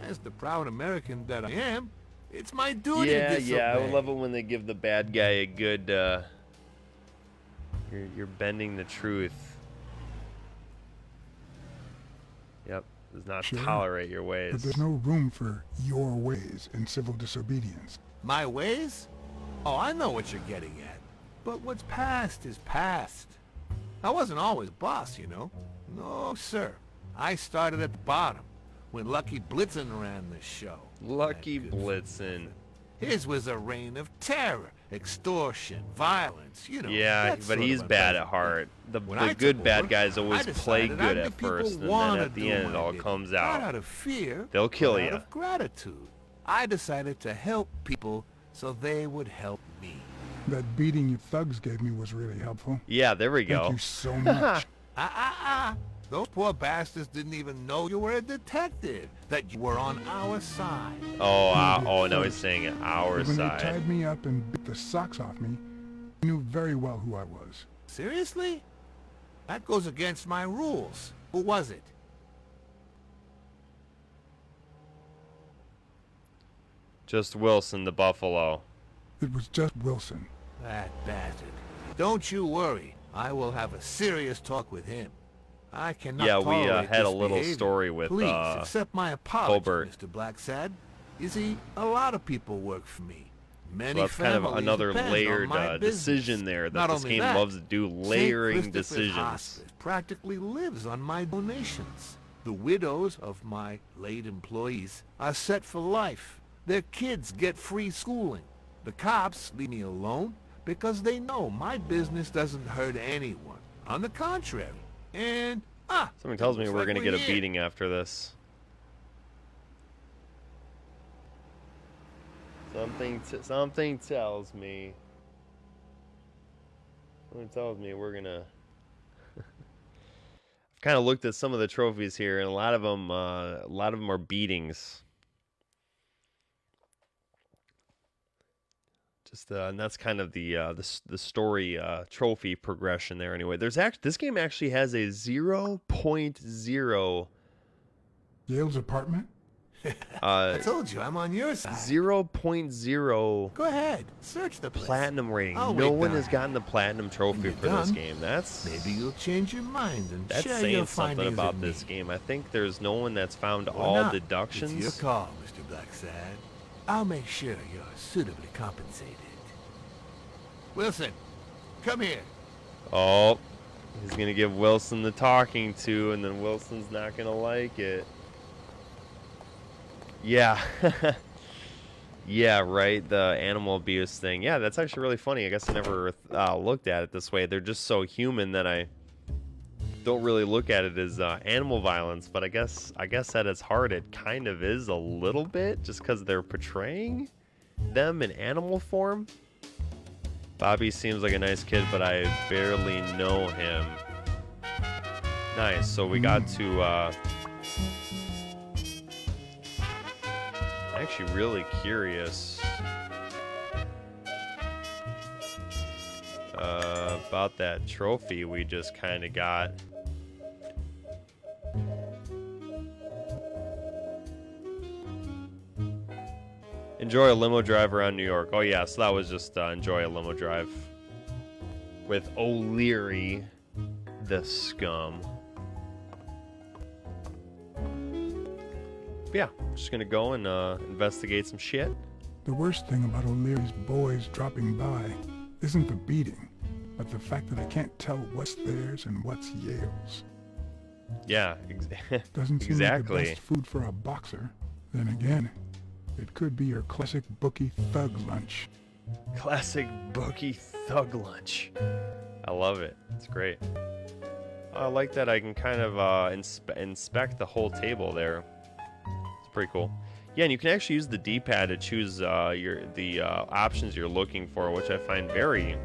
as the proud American that I am, it's my duty to disobey. Yeah, I would love it when they give the bad guy a good, you're bending the truth. Yep, does not Sure, tolerate your But ways. there's no room for your ways in civil disobedience. My ways? Oh, I know what you're getting at. But what's past is past. I wasn't always boss, you know. No, sir. I started at the bottom, when Lucky Blitzen ran the show. Lucky That good Blitzen. His was a reign of terror, extortion, violence, you know. Yeah, that but sort he's of bad at unpleasant heart. The When I good took bad over, guys always I play decided good I'd at make people first, and then wanna at the do end it my all bidding. comes Not out. out of fear, They'll kill but you. out of gratitude. I decided to help people so they would help me. That beating you thugs gave me was really helpful. Yeah, there we Thank go. you so much. Those poor bastards didn't even know you were a detective, that you were on our side. Oh, now he's saying it, our When they side. tied me up and beat the socks off me, you knew very well who I was. Seriously? That goes against my rules. Who was it? Just Wilson the Buffalo. It was just Wilson. That bastard. Don't you worry. I will have a serious talk with him. I cannot Yeah, we tolerate had a this little behavior. story with, Please accept my apology, Colbert. Mr. BLACKSAD. You see, a lot of people work for me. Many So that's kind of families another depend on layered my business. decision there that Not this only game that, loves to do, St. layering Christopher's decisions. Hospice practically lives on my donations. The widows of my late employees are set for life. Their kids get free schooling. The cops leave me alone because they know my business doesn't hurt anyone. On the contrary. And, Something tells me looks we're like gonna get a here. beating after this. Something tells me. Something tells me we're gonna. I've kind of looked at some of the trophies here, and a lot of them are beatings. Just and that's kind of the story trophy progression there. Anyway, this game actually has a 0.0. Yale's apartment? I told you, I'm on your side. 0.0 Go ahead, search the place. platinum rating. I'll No wait one down. has gotten the platinum trophy you're for this done, game. That's Maybe you'll change your mind and that's share your saying something findings about with this me. game. I think there's no one that's found Or all not. deductions. It's your call, Mr. BLACKSAD. I'll make sure you're suitably compensated. Wilson, come here. Oh, He's gonna give Wilson the talking to, and then Wilson's not gonna like it. Yeah. Yeah, right, the animal abuse thing. Yeah, that's actually really funny. I guess I never looked at it this way. They're just so human that I don't really look at it as animal violence, but I guess at its heart it kind of is a little bit, just because they're portraying them in animal form. Bobby seems like a nice kid, but I barely know him. Nice, so we got to actually really curious about that trophy we just kind of got. Enjoy a limo drive around New York. Oh yeah, so that was just enjoy a limo drive with O'Leary, the scum. But yeah, just gonna go and investigate some shit. The worst thing about O'Leary's boys dropping by isn't the beating, but the fact that I can't tell what's theirs and what's Yale's. Yeah, Doesn't seem exactly. like the best food for a boxer. Then again, it could be your classic bookie thug lunch. Classic bookie thug lunch. I love it. It's great. I like that I can kind of inspect the whole table there. It's pretty cool. Yeah, and you can actually use the D-pad to choose the options you're looking for, which I find very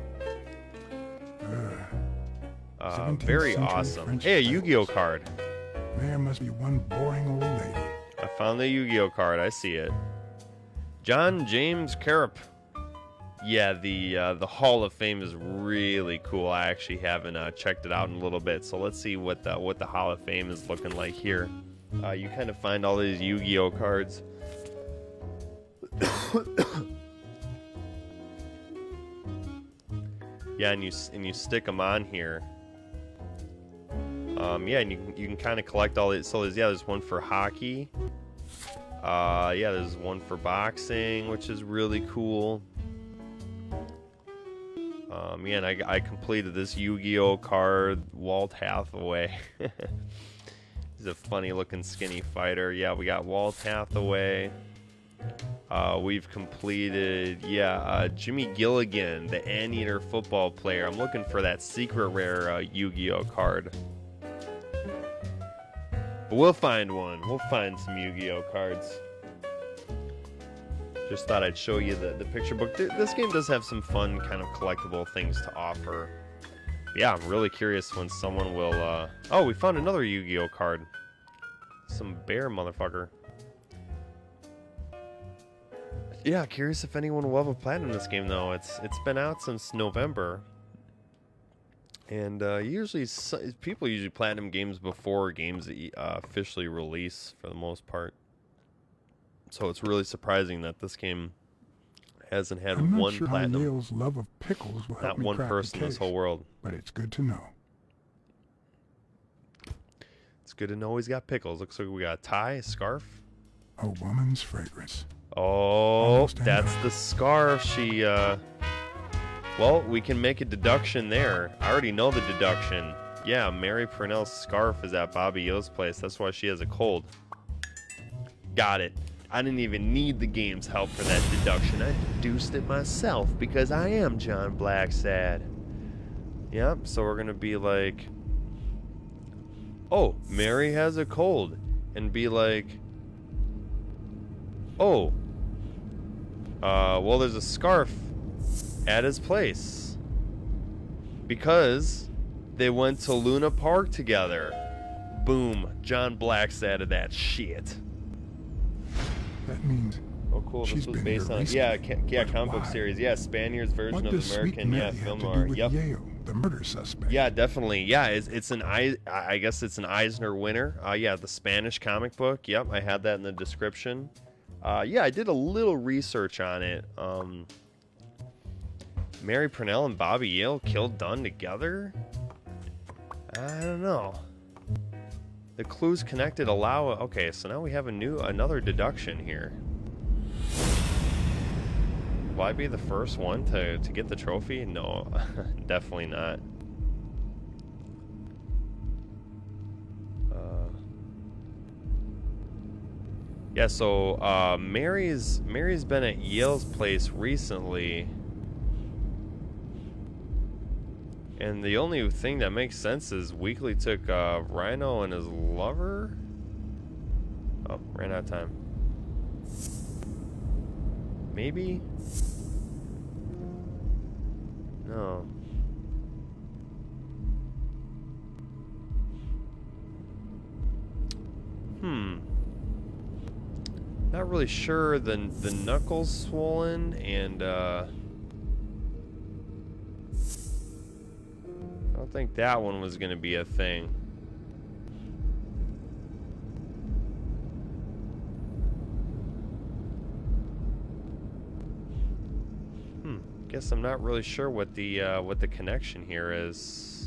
awesome. French Hey, a fights. Yu-Gi-Oh card. There must be one boring old lady. I found the Yu-Gi-Oh card. I see it. John James Carup. Yeah, the Hall of Fame is really cool. I actually haven't checked it out in a little bit, so let's see what the Hall of Fame is looking like here. You kind of find all these Yu-Gi-Oh cards. Yeah, and you stick them on here. Yeah, and you can kind of collect all these. So there's one for hockey. Yeah, there's one for boxing, which is really cool. Yeah, and I completed this Yu-Gi-Oh card, Walt Hathaway. He's a funny looking skinny fighter. Yeah, we got Walt Hathaway. We've completed, Jimmy Gilligan, the Anteater football player. I'm looking for that secret rare Yu-Gi-Oh card. But we'll find one. We'll find some Yu-Gi-Oh cards. Just thought I'd show you the picture book. This game does have some fun kind of collectible things to offer. But yeah, I'm really curious when someone will... Oh, we found another Yu-Gi-Oh card. Some bear motherfucker. Yeah, curious if anyone will have platinum this game, though. It's been out since November. And people usually platinum games before games officially release, for the most part. So it's really surprising that this game hasn't had I'm not one sure platinum. how Yale's love of pickles will help Not me one crack person the in this case, whole world. but it's good to know. It's good to know he's got pickles. Looks like we got a tie, a scarf. A woman's fragrance. Oh, Almost that's enough. the scarf. She, well, we can make a deduction there. I already know the deduction. Yeah, Mary Purnell's scarf is at Bobby Yo's place. That's why she has a cold. Got it. I didn't even need the game's help for that deduction. I deduced it myself because I am John BLACKSAD. Yep, so we're going to be like, oh, Mary has a cold. And be like, oh, well, there's a scarf at his place. Because they went to Luna Park together. Boom, John BLACKSAD of that shit. That means Oh, cool. she's This was been based here on recently. But comic book why? series. Yeah, Spaniard's version What of does the Sweet American Mary film have to do noir. with Yep. Yale, the murder suspect? Yeah, definitely. Yeah, it's an I guess it's an Eisner-winner. Yeah, the Spanish comic book. Yep, I had that in the description. Yeah, I did a little research on it. Mary Purnell and Bobby Yale killed done together? I don't know. The clues connected allow... Okay, so now we have another deduction here. Will I be the first one to get the trophy? No, definitely not. Yeah, so Mary's been at Yale's place recently. And the only thing that makes sense is Weekly took Rhino and his lover. Oh, ran out of time. Maybe? No. Not really sure. The knuckles swollen, and I don't think that one was gonna be a thing. Guess I'm not really sure what the connection here is.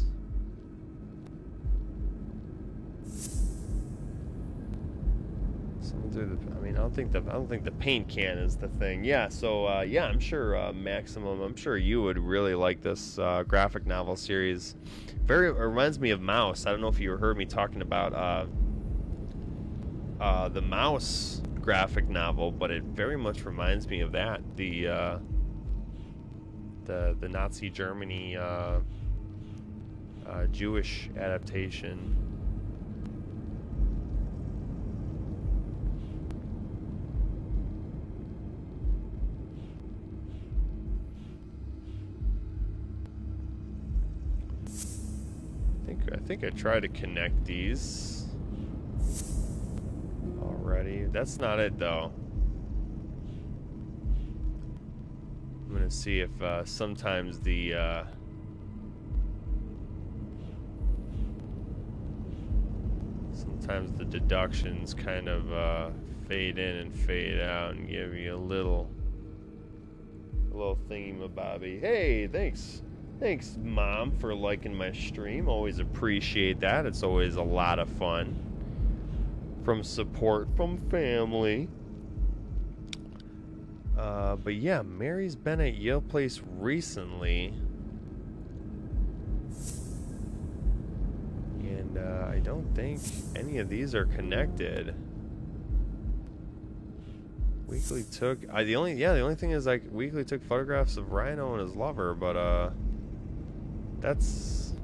I don't think the paint can is the thing. Yeah, so yeah, I'm sure Maximum. I'm sure you would really like this graphic novel series. It reminds me of Mouse. I don't know if you heard me talking about the Mouse graphic novel, but it very much reminds me of that. The Nazi Germany Jewish adaptation. I think I tried to connect these already. That's not it though. I'm gonna see if sometimes the deductions kind of fade in and fade out and give you a little thingy-mabobby. Hey, thanks. Thanks, Mom, for liking my stream. Always appreciate that. It's always a lot of fun. From support from family. But yeah, Mary's been at Yale Place recently. And I don't think any of these are connected. Weekly took... the only thing is, like, Weekly took photographs of Rhino and his lover, but that's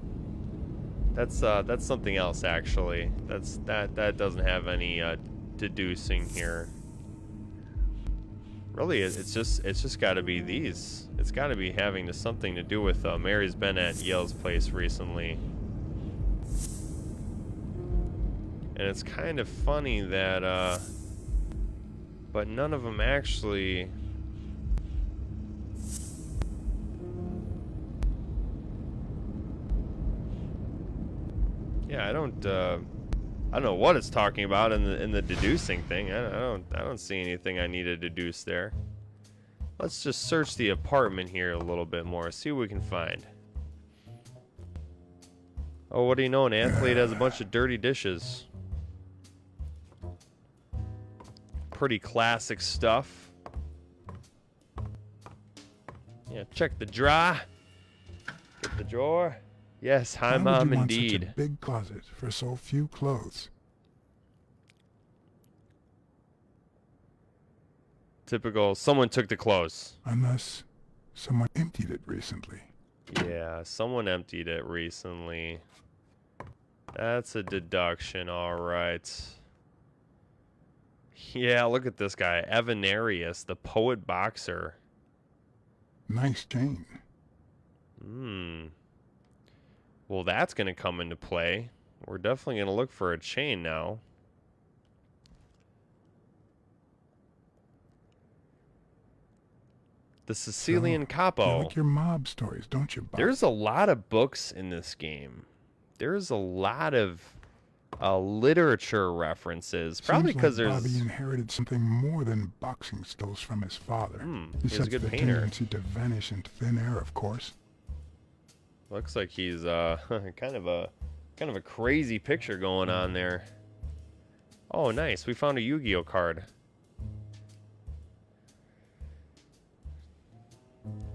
something else, actually. That doesn't have any deducing here. Really, it's just got to be these. It's got to be having something to do with Mary's been at Yale's place recently. And it's kind of funny that but none of them actually. Yeah, I don't know what it's talking about in the deducing thing. I don't see anything I need to deduce there. Let's just search the apartment here a little bit more, see what we can find. Oh, what do you know? An athlete has a bunch of dirty dishes. Pretty classic stuff. Yeah, check the drawer. Get the drawer. Yes, hi, Mom, indeed. Such a big closet for so few clothes. Typical, someone took the clothes. Unless someone emptied it recently. Yeah, someone emptied it recently. That's a deduction, alright. Yeah, look at this guy. Evanarius, the poet boxer. Nice chain. Well, that's going to come into play. We're definitely going to look for a chain now. The Sicilian Capo. You like your mob stories, don't you, Bob? There's a lot of books in this game. There's a lot of literature references. Probably because like there's... Bobby inherited something more than boxing skills from his father. He's a good painter. Tendency to vanish into thin air, of course. Looks like he's kind of a crazy picture going on there. Oh, nice. We found a Yu-Gi-Oh card.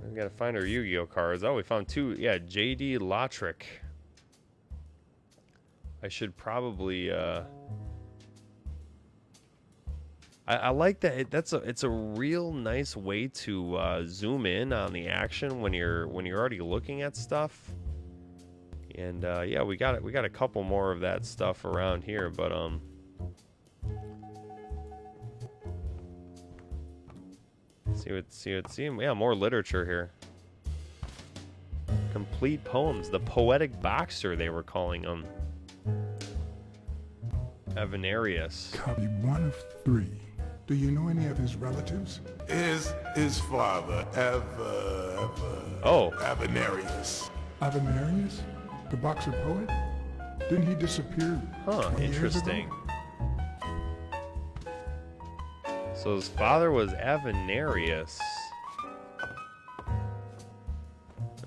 We gotta find our Yu-Gi-Oh cards. Oh, we found two. Yeah, J.D. Lautrec. I should probably I like that. It's a real nice way to zoom in on the action when you're already looking at stuff. And yeah, we got a couple more of that stuff around here, but see, yeah, more literature here. Complete poems, the poetic boxer they were calling them. Avenarius. Copy 1 of 3. Do you know any of his relatives? His father, Avenarius. Avenarius? The boxer poet? Didn't he disappear 20 interesting. years ago? So his father was Avenarius.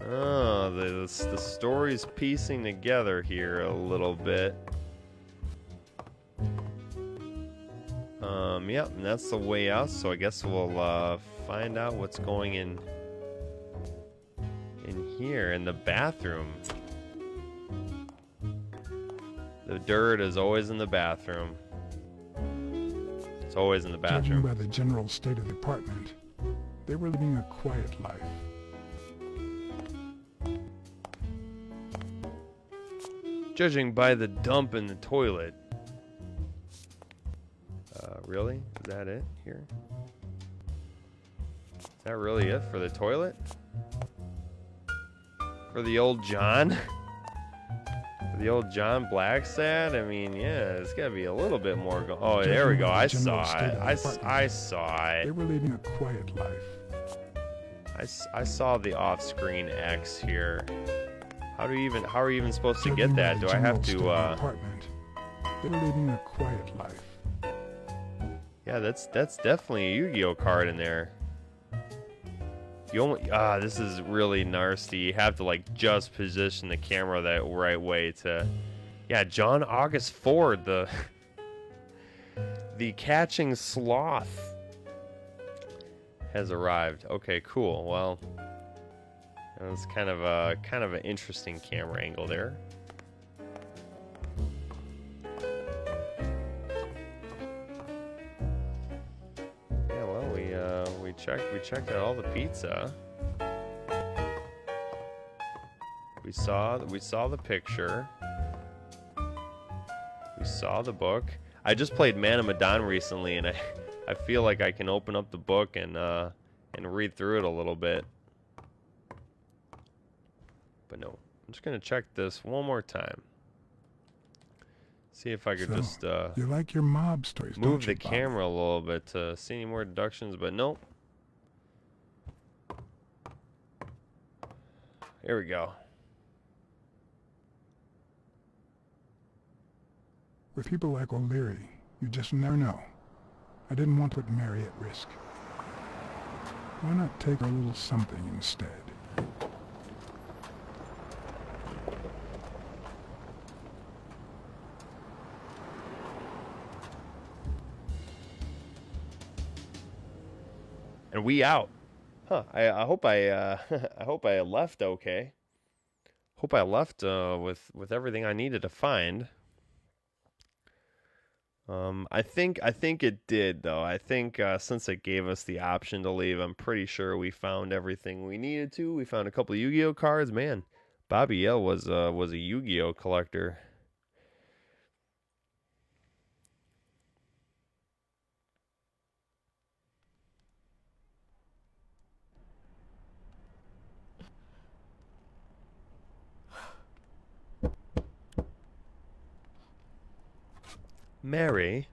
Oh, the story's piecing together here a little bit. Yep, and that's the way out, so I guess we'll find out what's going in here in the bathroom. The dirt is always in the bathroom. It's always in the bathroom. Judging by the general state of the apartment, they were living a quiet life. Judging by the dump in the toilet. Really? Is that it here? Is that really it for the toilet? For the old John? For the old John BLACKSAD? I mean, yeah, it's gotta be a little bit more oh, there we go. I saw it. I saw it. They were living a quiet life. I saw the off-screen X here. How are you even supposed to get that? Do I have to apartment. They were living a quiet life. Yeah, that's definitely a Yu-Gi-Oh card in there. You only this is really nasty. You have to like just position the camera that right way to. Yeah, John August Ford, the catching sloth has arrived. Okay, cool. Well, that's kind of an interesting camera angle there. We checked out all the pizza. We saw the picture. We saw the book. I just played Man of Medan recently, and I feel like I can open up the book and read through it a little bit. But no, I'm just gonna check this one more time. See if I could just you like your mob stories, move the Bobby? camera a little bit to see any more deductions, but nope. Here we go. With people like O'Leary, you just never know. I didn't want to put Mary at risk. Why not take her a little something instead? And we out. Huh. I hope I I hope I left okay. Hope I left with everything I needed to find. I think it did though. I think since it gave us the option to leave, I'm pretty sure we found everything we needed to. We found a couple of Yu-Gi-Oh cards. Man, Bobby Yell was a Yu-Gi-Oh collector. Mary?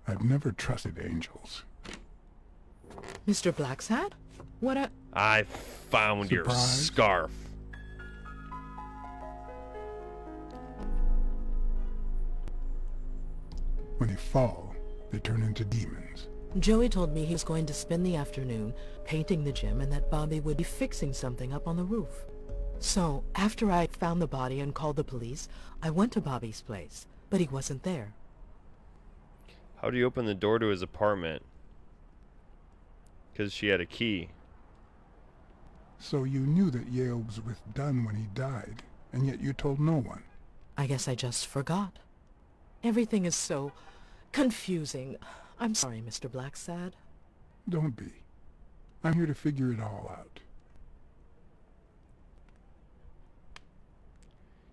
I've never trusted angels. Mr. BLACKSAD? What a... I found your scarf. When they fall, they turn into demons. Joey told me he was going to spend the afternoon painting the gym and that Bobby would be fixing something up on the roof. So, after I found the body and called the police, I went to Bobby's place, but he wasn't there. How do you open the door to his apartment? Because she had a key. So you knew that Yale was with Dunn when he died, and yet you told no one. I guess I just forgot. Everything is so Confusing. I'm sorry, Mr. BLACKSAD. Don't be. I'm here to figure it all out.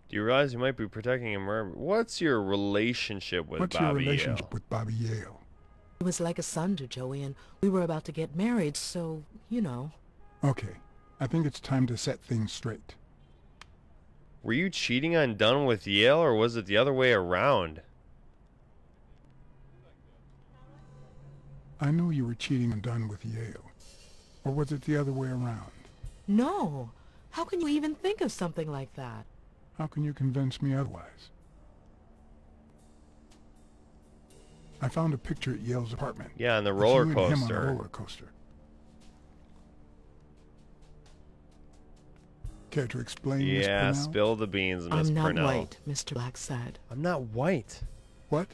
Do you realize you might be protecting him? What's your relationship with Bobby Yale? With Bobby Yale? He was like a son to Joey, and we were about to get married, so, you know. Okay, I think it's time to set things straight. Were you cheating on Dunn with Yale, or was it the other way around? I know you were cheating on Dunn with Yale. Or was it the other way around? No. How can you even think of something like that? How can you convince me otherwise? I found a picture at Yale's apartment. Yeah, on the roller With you and him coaster. on a roller coaster. Care to explain, Miss Yeah, Purnell? spill the beans, Miss Purnell. I'm not white, Mr. BLACKSAD. I'm not white. What?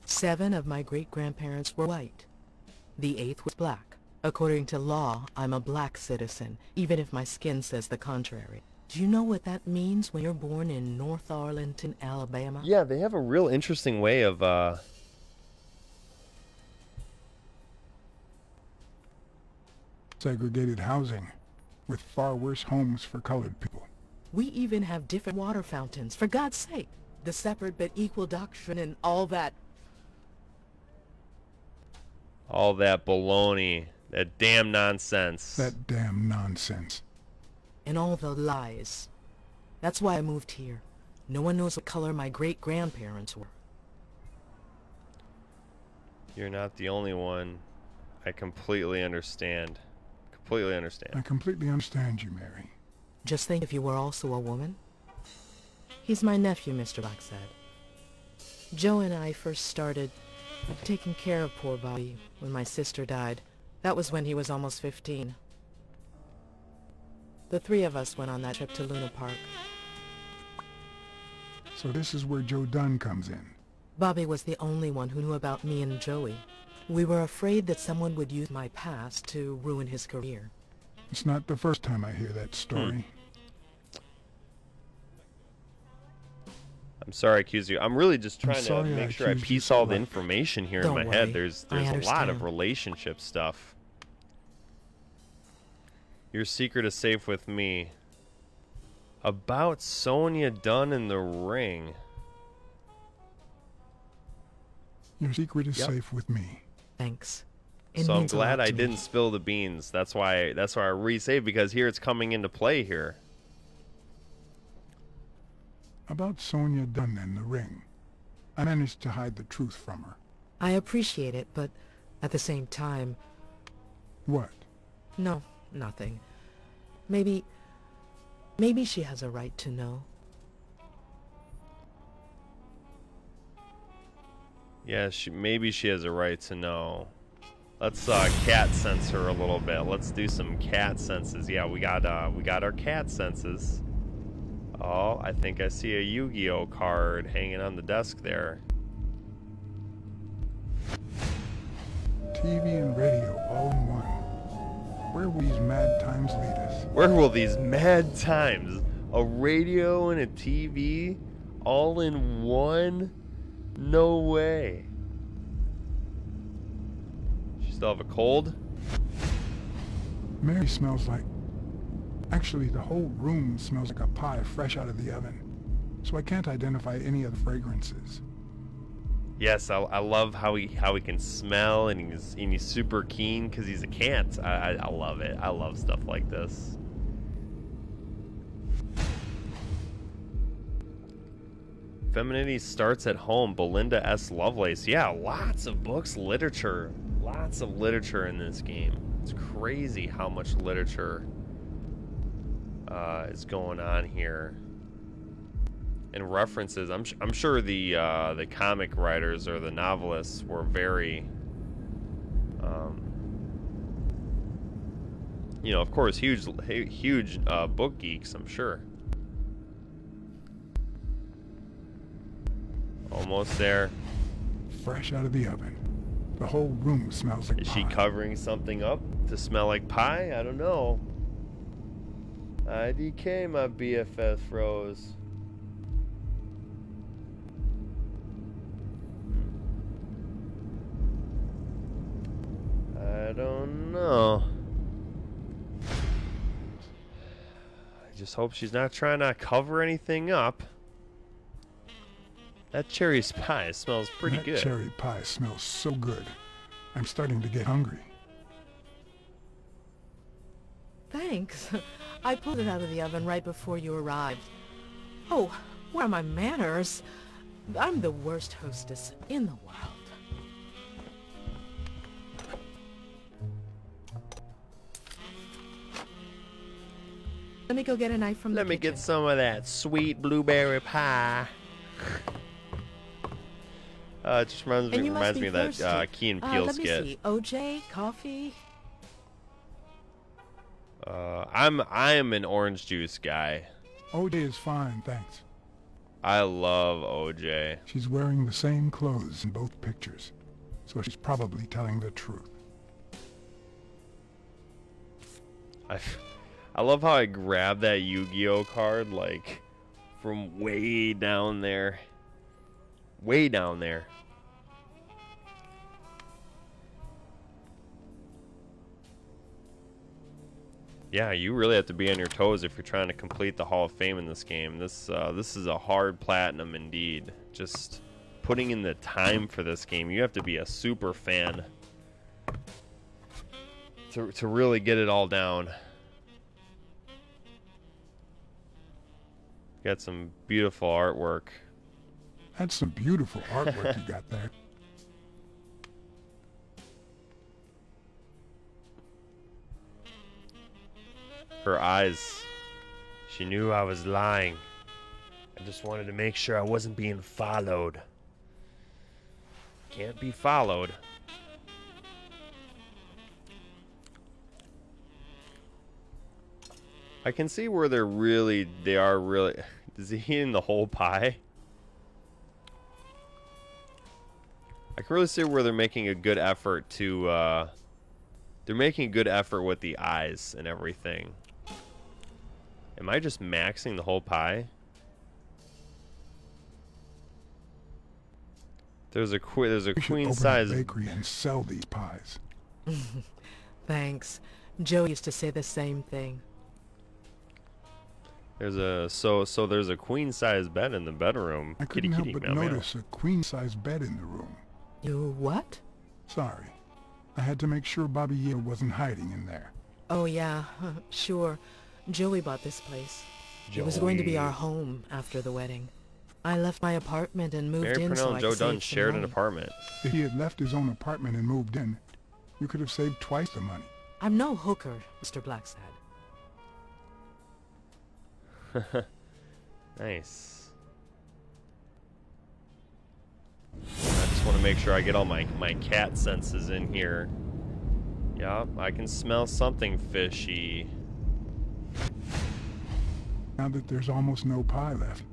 7 of my great-grandparents were white. The 8th was black. According to law, I'm a black citizen, even if my skin says the contrary. Do you know what that means when you're born in North Arlington, Alabama? Yeah, they have a real interesting way of, Segregated housing, with far worse homes for colored people. We even have different water fountains, for God's sake. The separate but equal doctrine and all that. all that baloney. That damn nonsense. That damn nonsense. And all the lies. That's why I moved here. No one knows what color my great-grandparents were. You're not the only one. I completely understand. Completely understand. I completely understand you, Mary. Just think if you were also a woman. He's my nephew, Mr. BLACKSAD. Joe and I first started taking care of poor Bobby when my sister died. That was when he was almost 15. The 3 of us went on that trip to Luna Park. So this is where Joe Dunn comes in. Bobby was the only one who knew about me and Joey. We were afraid that someone would use my past to ruin his career. It's not the first time I hear that story. I'm sorry I accuse you. I'm really just trying to make sure I accused you piece all so the much. information here in Don't my worry. head. There's I a lot of understand. relationship stuff. Your secret is safe with me. About Sonya Dunn in the ring. Your secret is Yep. safe with me. Thanks. It So I'm means a glad lot I to me. didn't spill the beans. That's why I re-saved, because here it's coming into play here. About Sonya Dunn and the ring. I managed to hide the truth from her. I appreciate it, but at the same time, What? no, nothing. Maybe she has a right to know. Yeah, maybe she has a right to know. Let's cat sense her a little bit. Let's do some cat senses. Yeah, we got our cat senses. Oh, I think I see a Yu-Gi-Oh card hanging on the desk there. TV and radio all in one. Where will these mad times lead us? Where will these mad times? A radio and a TV all in one? No way. She still have a cold? Mary smells like... Actually, the whole room smells like a pie fresh out of the oven. So I can't identify any of the fragrances. Yes, I love how he can smell, and he's super keen because he's a cant. I love it. I love stuff like this. Femininity starts at home. Belinda S. Lovelace. Yeah, lots of books, literature, lots of literature in this game. It's crazy how much literature is going on here. And references. I'm sure the comic writers or the novelists were very, you know, of course, huge book geeks. I'm sure. Almost there. Fresh out of the oven. The whole room smells like Is pie. she covering something up to smell like pie? I don't know. IDK, my BFF Rose. I don't know. I just hope she's not trying to cover anything up. That cherry pie smells pretty good. That cherry pie smells so good. I'm starting to get hungry. Thanks. I pulled it out of the oven right before you arrived. Oh, where are my manners? I'm the worst hostess in the world. Let me go get a knife from the Let me kitchen. get some of that sweet blueberry pie. It just reminds me of that Key and Peele skit. Let me see. OJ, coffee. I am an orange juice guy. OJ is fine, thanks. I love OJ. She's wearing the same clothes in both pictures, so she's probably telling the truth. I love how I grabbed that Yu-Gi-Oh card, like, from way down there. Way down there. Yeah, you really have to be on your toes if you're trying to complete the Hall of Fame in this game. This is a hard platinum indeed. Just putting in the time for this game. You have to be a super fan to really get it all down. Got some beautiful artwork. That's some beautiful artwork you got there. Her eyes. She knew I was lying. I just wanted to make sure I wasn't being followed. Can't be followed. I can see where they are really. Is he eating the whole pie? I can really see where they're making a good effort to. They're making a good effort with the eyes and everything. Am I just maxing the whole pie? There's a queen size bakery and sell these pies. Thanks. Joe used to say the same thing. There's a queen size bed in the bedroom. I couldn't help but notice a queen size bed in the room. You what? Sorry. I had to make sure Bobby Yale wasn't hiding in there. Oh yeah, sure. Joey bought this place. It was going to be our home after the wedding. I left my apartment and moved in so I could Joe save Dunn some shared an money. apartment. If he had left his own apartment and moved in, you could have saved twice the money. I'm no hooker, Mr. BLACKSAD. Nice. I just want to make sure I get all my cat senses in here. Yup, I can smell something fishy. Now that there's almost no pie left,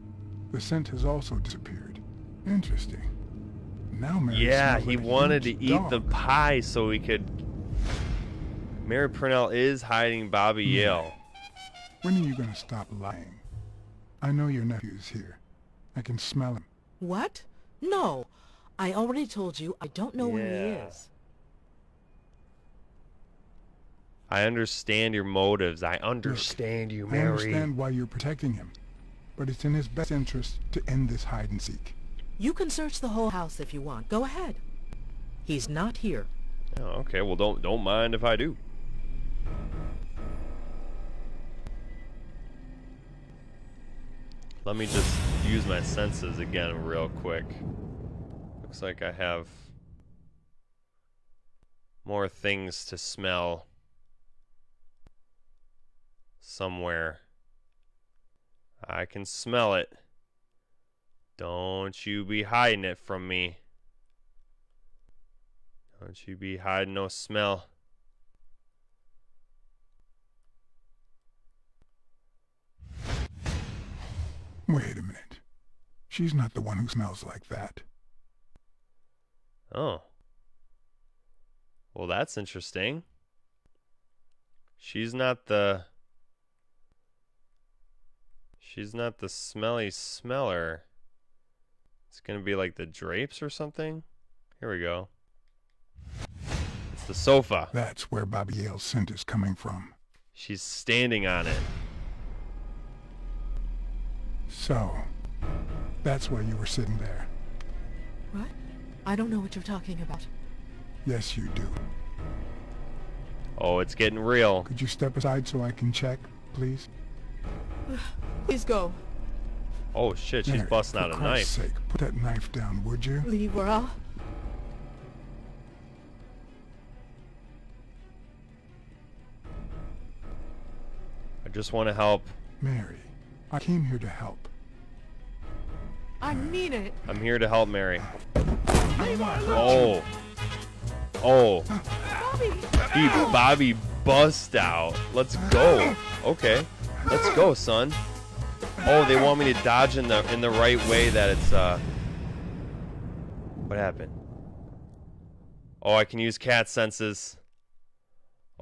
the scent has also disappeared. Interesting. Now Mary Yeah, smells he like a wanted to huge eat dog. the pie so he could. Mary Purnell is hiding Bobby Yale. When are you going to stop lying? I know your nephew's here. I can smell him. What? No. I already told you I don't know where he Yeah. is. I understand your motives. I understand you, Mary. I understand why you're protecting him, but it's in his best interest to end this hide and seek. You can search the whole house if you want. Go ahead. He's not here. Oh, okay. Well, don't mind if I do. Let me just use my senses again real quick. Looks like I have more things to smell somewhere. I can smell it. Don't you be hiding it from me. Don't you be hiding no smell. Wait a minute. She's not the one who smells like that. Oh. Well, that's interesting. She's not the smelly smeller. It's gonna be like the drapes or something. Here we go. the sofa. That's where Bobby Yale's scent is coming from. She's standing on it. So, that's why you were sitting there. What? I don't know what you're talking about. Yes, you do. Oh, it's getting real. Could you step aside so I can check, please? Please go. Oh shit, she's Mary, busting out a for knife. Christ's sake, put that knife down, would you? Libra. I just want to help. Mary, I came here to help. I mean it. I'm here to help Mary. Oh. Oh. He Bobby bust out. Let's go. Okay. Let's go, son. Oh, they want me to dodge in the right way that it's What happened? Oh, I can use cat senses.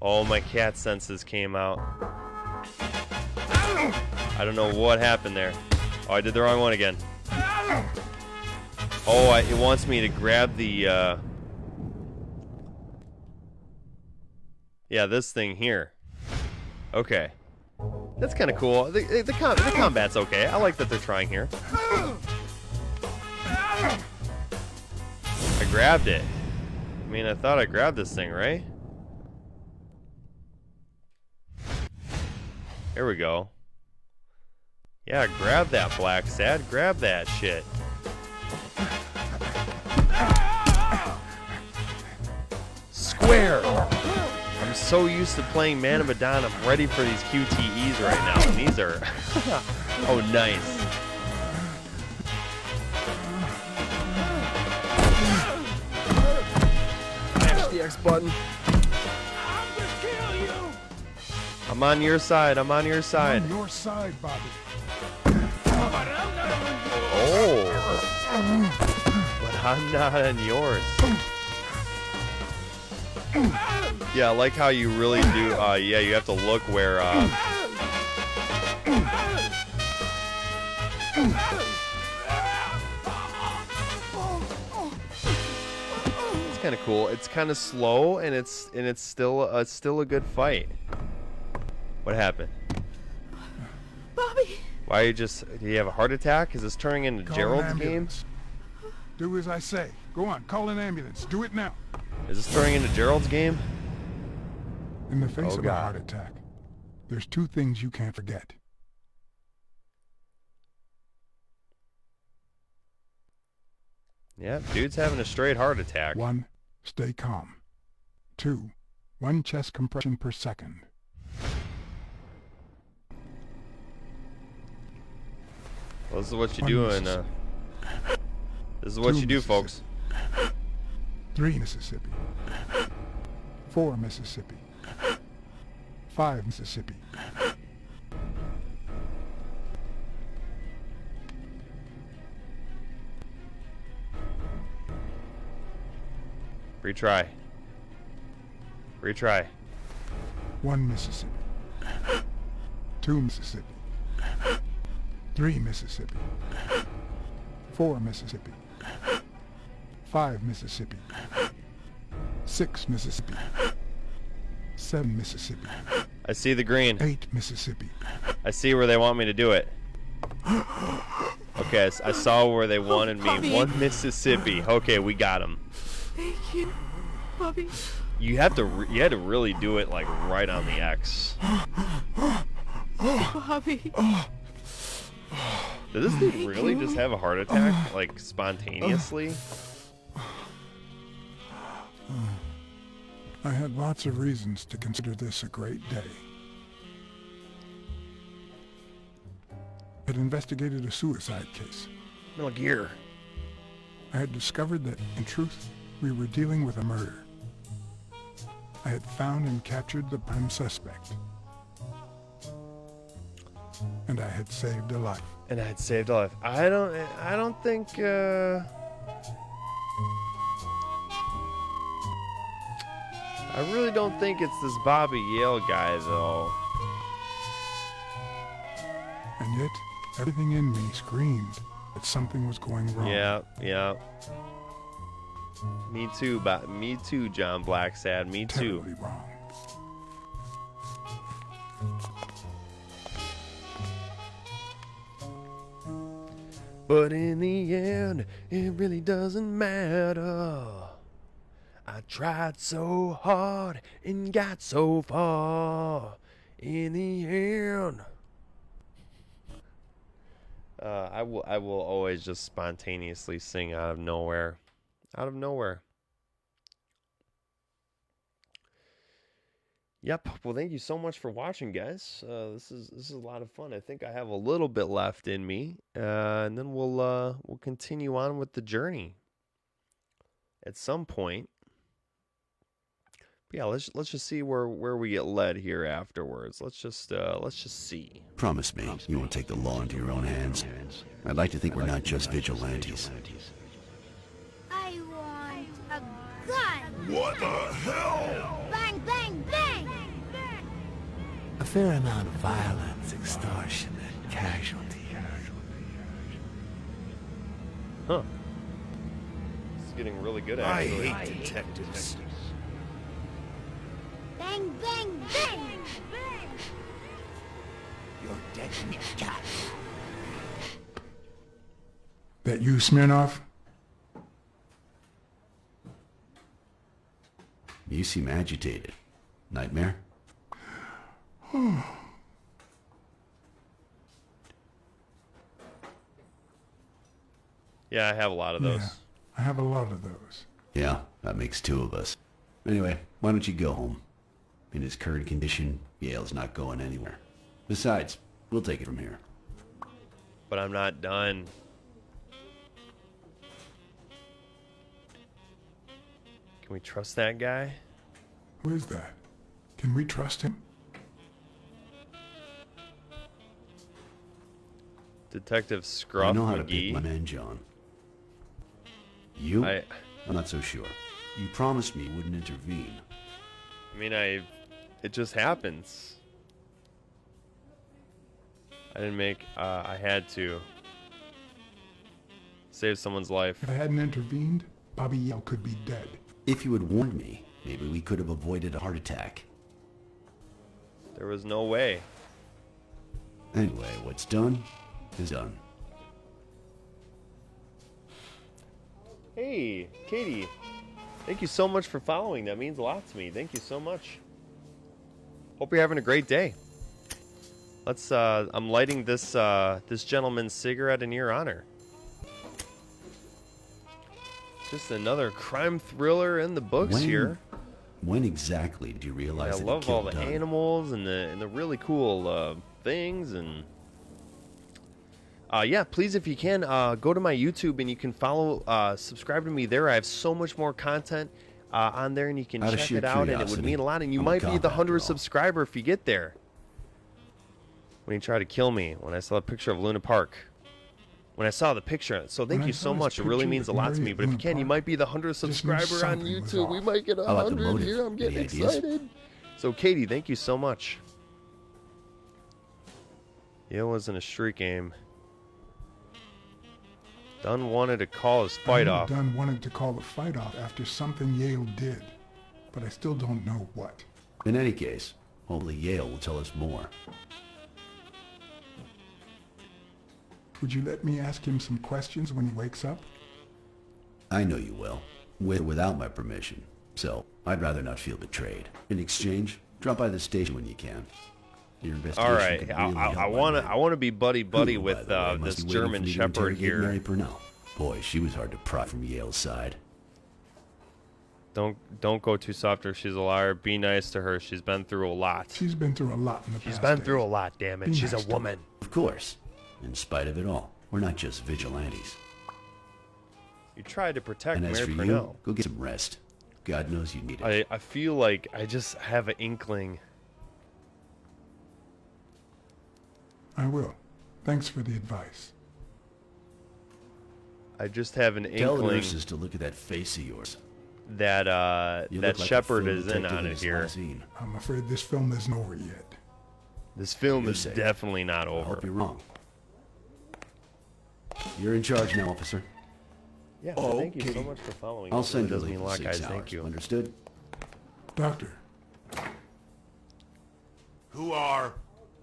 Oh, my cat senses came out. I don't know what happened there. Oh, I did the wrong one again. Oh, it wants me to grab the yeah, this thing here. Okay. That's kind of cool. The combat's okay. I like that they're trying here. I grabbed it. I mean, I thought I grabbed this thing, right? Here we go. Yeah, grab that, BLACKSAD. Grab that shit. Square! I'm so used to playing Man of Medan, I'm ready for these QTEs right now. And these are... oh, nice. Mash the X button. I'm on your side. I'm on your side. On your side, Bobby. Oh. But I'm not on yours. Yeah, I like how you really do. Yeah, you have to look where. It's kind of cool. It's kind of slow, and it's still a good fight. What happened? Bobby. Why are you just? Do you have a heart attack? Is this turning into Call Gerald's an game? ambulance. Do as I say. Go on, call an ambulance. Do it now. Is this turning into Gerald's game? In the face Oh, of God. a heart attack, there's two things you can't forget. Yeah, dude's having a straight heart attack. 1, stay calm. 2, 1 chest compression per second. Well, this is what you One do in. Mississippi. This is what 2 you do, folks. 3 Mississippi. 4 Mississippi. 5 Mississippi. Retry. Retry. 1 Mississippi. 2 Mississippi. 3 Mississippi. 4 Mississippi. 5 Mississippi. 6 Mississippi. 7 Mississippi. I see the green. 8 Mississippi. I see where they want me to do it. Okay, I saw where they wanted me. Bobby. 1 Mississippi. Okay, we got him. Thank you, Bobby. You had to really do it like right on the X. Bobby. Did this dude really just have a heart attack like spontaneously? I had lots of reasons to consider this a great day. I had investigated a suicide case. Metal Gear. I had discovered that, in truth, we were dealing with a murder. I had found and captured the prime suspect. And I had saved a life. And I had saved a life. I don't think I really don't think it's this Bobby Yale guy though. And yet, everything in me screamed that something was going wrong. Yeah, yeah. Me too, John BLACKSAD. Me too. Terribly wrong. But in the end, it really doesn't matter. I tried so hard and got so far. In the end, I will always just spontaneously sing out of nowhere. Out of nowhere. Yep. Well, thank you so much for watching, guys. This is a lot of fun. I think I have a little bit left in me, and then we'll continue on with the journey at some point. But yeah, let's just see where we get led here afterwards. Let's just see. Promise me you won't take the law into your own hands. I'd like to think we're not just vigilantes. I want a gun! What the hell? Bang, bang, bang! A fair amount of violence, extortion, and casualty. Huh. It's getting really good, actually. I hate detectives. Bang, bang, bang! You're dead in your tracks. That you, Smirnoff? You seem agitated. Nightmare? Yeah, I have a lot of those. Yeah, I have a lot of those. Yeah, that makes two of us. Anyway, why don't you go home? In his current condition, Yale's not going anywhere. Besides, we'll take it from here. But I'm not done. Can we trust that guy? Who is that? Can we trust him? Detective Scruff I know how to McGee. pick my man, John. You? I'm not so sure. You promised me you wouldn't intervene. I mean, it just happens. I didn't make, I had to save someone's life. If I hadn't intervened, Bobby Yale could be dead. If you had warned me, maybe we could have avoided a heart attack. There was no way. Anyway, what's done is done. Hey, Katie. Thank you so much for following. That means a lot to me. Thank you so much. Hope you're having a great day. Let's, I'm lighting this, this gentleman's cigarette in your honor. Just another crime thriller in the books here. When exactly did you realize I that love all the animals and the really cool things and yeah, please, if you can, go to my YouTube and you can follow, subscribe to me there. I have so much more content on there, and you can check it out, and it would mean a lot. And you might be the 100th subscriber if you get there. When he tried to kill me, when I saw a picture of Luna Park. When I saw the picture, so thank you so much. It really means a lot to me. But if you can, you might be the 100th subscriber on YouTube. We might get 100 here. I'm getting excited. So Katie, thank you so much. Yeah, it wasn't a streak aim. Dunn wanted to call his fight off. Dunn wanted to call the fight off after something Yale did, but I still don't know what. In any case, hopefully Yale will tell us more. Would you let me ask him some questions when he wakes up? I know you will, with or without my permission, so I'd rather not feel betrayed. In exchange, drop by the station when you can. Your investigation all right, really I want to be buddy with this German Shepherd here. Mary Purnell. Boy, she was hard to pry from Yale's side. Don't go too soft, or she's a liar. Be nice to her. She's been through a lot. She's been through a lot in the past. She's been through a lot. Damn it, she's a woman. Of course. In spite of it all, we're not just vigilantes. You tried to protect and as Mary for Purnell. You, go get some rest. God knows you need it. I feel like I just have an inkling. I will. Thanks for the advice. I just have an Tell the inkling nurses to look at that face of yours. that that like Shepherd is in on it here. I'm afraid this film isn't over yet. This film is definitely not over. I hope you're wrong. You're in charge now, officer. Yeah, Oh, thank you so much for following. I'll It send really you does mean a a lot, link in guys. 6 Thank hours. you. Understood? Doctor, Who are?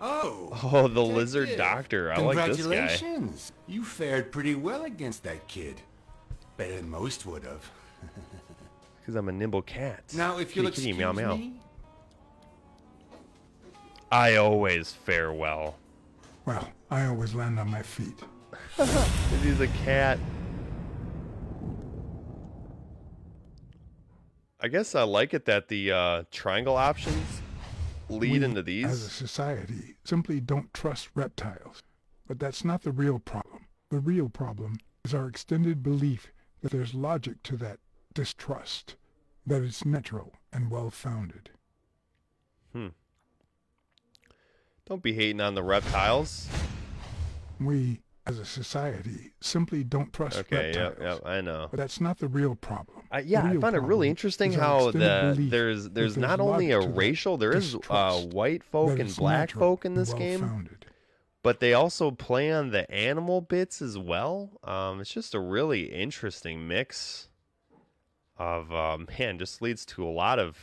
Oh, the lizard Detective. doctor. I like this guy. Congratulations. You fared pretty well against that kid. Better than most would have. Because I'm a nimble cat. Now, if you'll Kitty, excuse meow, meow. me. I always fare well. well, I always land on my feet. Because he's a cat. I guess I like it that the triangle options lead We, into as a these. society, simply don't trust reptiles. But that's not the real problem. The real problem is our extended belief that there's logic to that distrust, that it's natural and well-founded. Don't be hating on the reptiles. We, as a society, simply don't trust Okay, reptiles. yeah, I know. But that's not the real problem. Yeah, The I real find it really problem interesting is our how extended belief there's that not only a logic to that racial, there is distrust, white folk that and it's black natural folk in and this game, well-founded. but they also play on the animal bits as well. It's just a really interesting mix of man, just leads to a lot of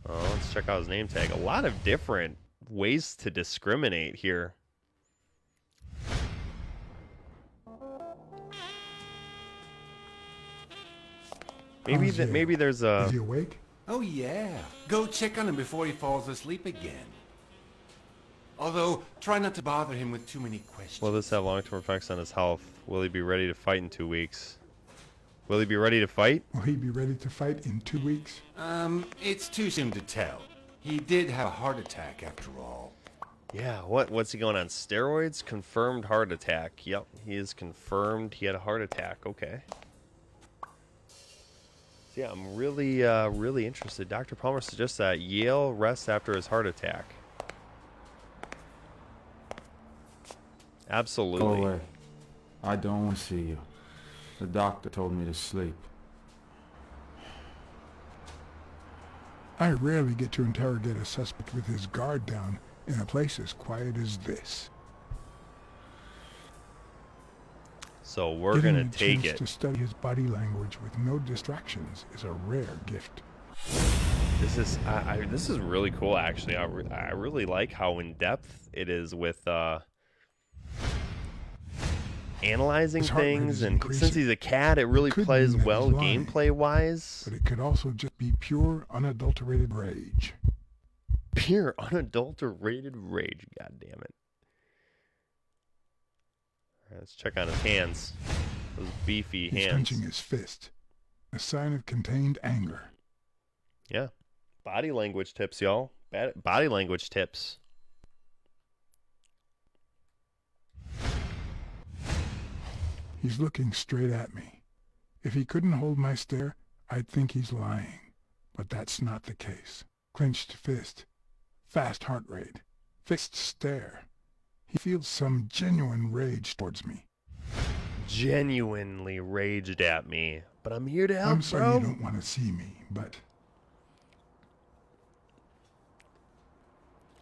let's check out his name tag. A lot of different ways to discriminate here. Maybe How's Yale? maybe there's a Is he awake? Oh, yeah. Go check on him before he falls asleep again. Although, try not to bother him with too many questions. will this have long-term effects on his health? Will he be ready to fight in 2 weeks? Will he be ready to fight? Will he be ready to fight in 2 weeks? It's too soon to tell. He did have a heart attack after all. Yeah, what's he going on? Steroids? Confirmed heart attack. Yep, he is confirmed he had a heart attack. Okay. So yeah, I'm really, really interested. Dr. Palmer suggests that Yale rests after his heart attack. Absolutely. Go away. I don't want to see you. The doctor told me to sleep. I rarely get to interrogate a suspect with his guard down in a place as quiet as this. So we're Getting gonna a take chance it. to study his body language with no distractions is a rare gift. This is this is really cool, actually. I really like how in depth it is with analyzing His heart rate things, is and increasing. since he's a cat, it really Could plays mean that well he's lying, gameplay wise. But it could also just be pure, unadulterated rage. Pure unadulterated rage. God damn it! All right, let's check on his hands. Those beefy He's hands. clenching his fist, a sign of contained anger. Yeah. Body language tips, y'all. Body language tips. He's looking straight at me. If he couldn't hold my stare, I'd think he's lying. But that's not the case. Clenched fist, fast heart rate, fixed stare. He feels some genuine rage towards me. Genuinely raged at me. But I'm here to help, I'm sorry bro. you don't want to see me, but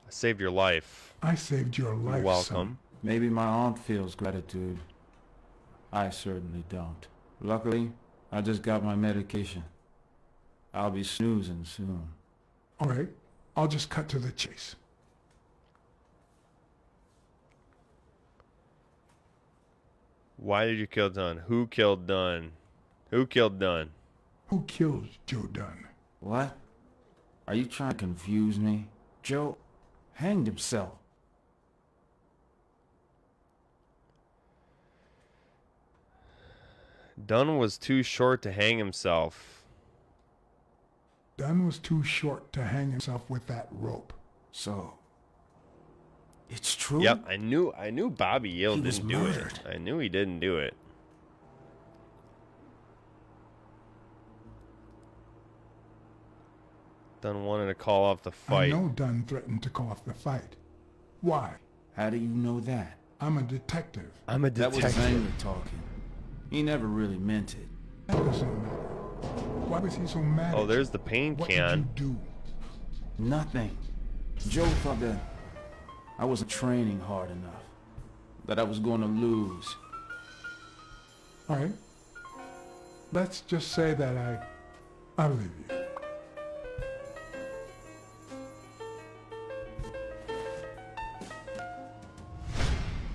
I saved your life. I saved your life, You're welcome. son. Maybe my aunt feels gratitude. I certainly don't. Luckily, I just got my medication. I'll be snoozing soon. All right, I'll just cut to the chase. Why did you kill Dunn? Who killed Dunn? Who killed Dunn? Who killed Joe Dunn? What? Are you trying to confuse me? Joe hanged himself. Dunn was too short to hang himself. Dunn was too short to hang himself with that rope. So, it's true? Yep, I knew Bobby Yale He was didn't do murdered. it. I knew he didn't do it. Dunn wanted to call off the I fight. know Dunn threatened to call off the fight. Why? How do you know that? I'm a detective. I'm a That was detective. anger talking. He never really meant it. That doesn't matter. Why was he so mad? Oh, at there's you? the pain What can. did you do? Nothing. Joe thought that I wasn't training hard enough. That I was going to lose. All right, Let's just say that I believe you.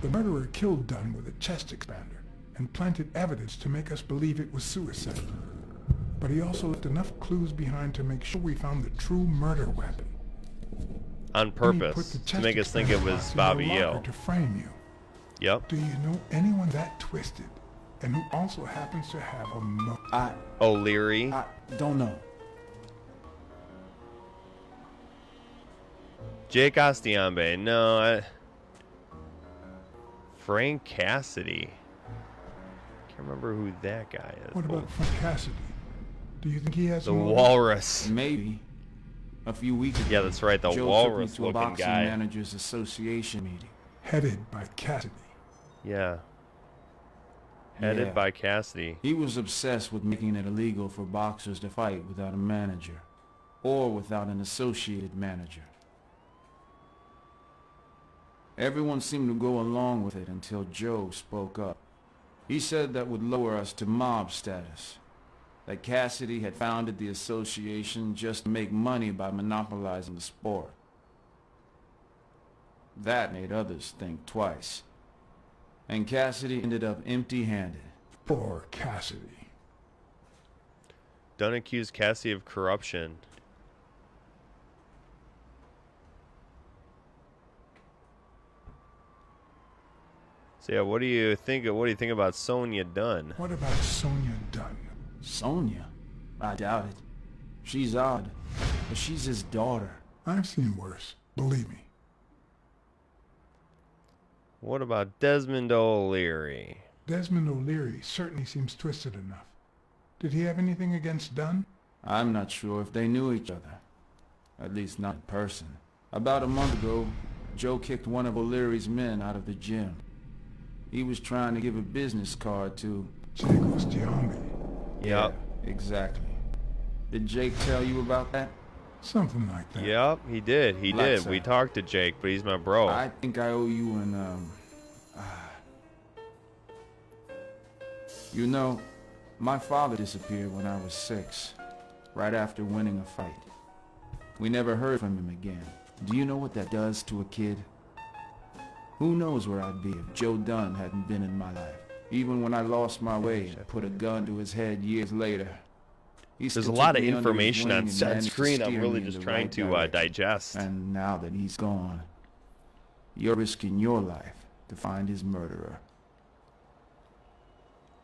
The murderer killed Dunn with a chest expander and planted evidence to make us believe it was suicide. But he also left enough clues behind to make sure we found the true murder weapon. On purpose, to make us think it was Bobby Yale. To frame you. Yep. Do you know anyone that twisted and who also happens to have a O'Leary? I don't know. Jake Ostiambe. No, Frank Cassidy. Can't remember who that guy is. What about Frank Cassidy? Do you think he has the walrus? Maybe. A few weeks ago. Yeah, that's right. The Joe walrus took me to a looking boxing guy. managers association meeting. Headed by Cassidy. Yeah. Headed by Cassidy. He was obsessed with making it illegal for boxers to fight without a manager, or without an associated manager. Everyone seemed to go along with it until Joe spoke up. He said that would lower us to mob status. That Cassidy had founded the association just to make money by monopolizing the sport. That made others think twice. And Cassidy ended up empty-handed. Poor Cassidy. Dunn accused Cassidy of corruption. So yeah, what do you think about Sonia Dunn? What about Sonia Dunn? Sonia? I doubt it. She's odd, but she's his daughter. I've seen worse, believe me. What about Desmond O'Leary? Desmond O'Leary certainly seems twisted enough. Did he have anything against Dunn? I'm not sure if they knew each other. At least not in person. About a month ago, Joe kicked one of O'Leary's men out of the gym. He was trying to give a business card to... Jake Ostiambe. Yep. Yeah, exactly. Did Jake tell you about that? Something like that. Yep, he did. He did. BLACKSAD. We talked to Jake, but he's my bro. I think I owe you an, You know, my father disappeared when I was 6, right after winning a fight. We never heard from him again. Do you know what that does to a kid? Who knows where I'd be if Joe Dunn hadn't been in my life. Even when I lost my way and put a gun to his head years later. There's a lot of information on screen I'm really just trying to digest. And now that he's gone, you're risking your life to find his murderer.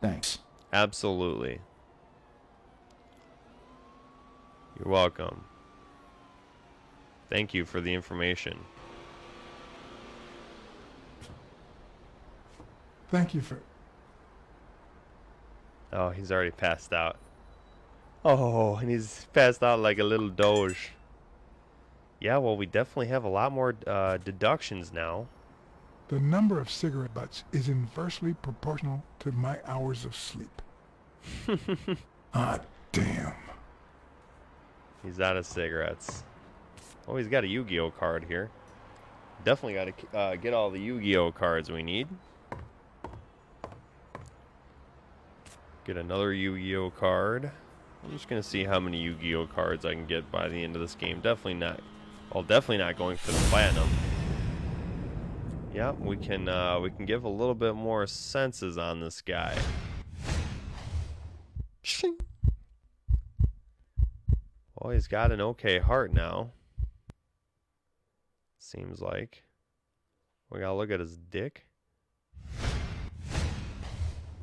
Thanks. Absolutely. You're welcome. Thank you for the information. Thank you for... Oh, he's already passed out. Oh, and he's passed out like a little doge. Yeah, well, we definitely have a lot more deductions now. The number of cigarette butts is inversely proportional to my hours of sleep. Ah, damn. He's out of cigarettes. Oh, he's got a Yu-Gi-Oh card here. Definitely got to get all the Yu-Gi-Oh cards we need. Get another Yu-Gi-Oh card. I'm just going to see how many Yu-Gi-Oh cards I can get by the end of this game. Definitely not. Well, definitely not going for the platinum. Yeah, we can give a little bit more senses on this guy. Well, he's got an okay heart now. Seems like. We gotta look at his dick.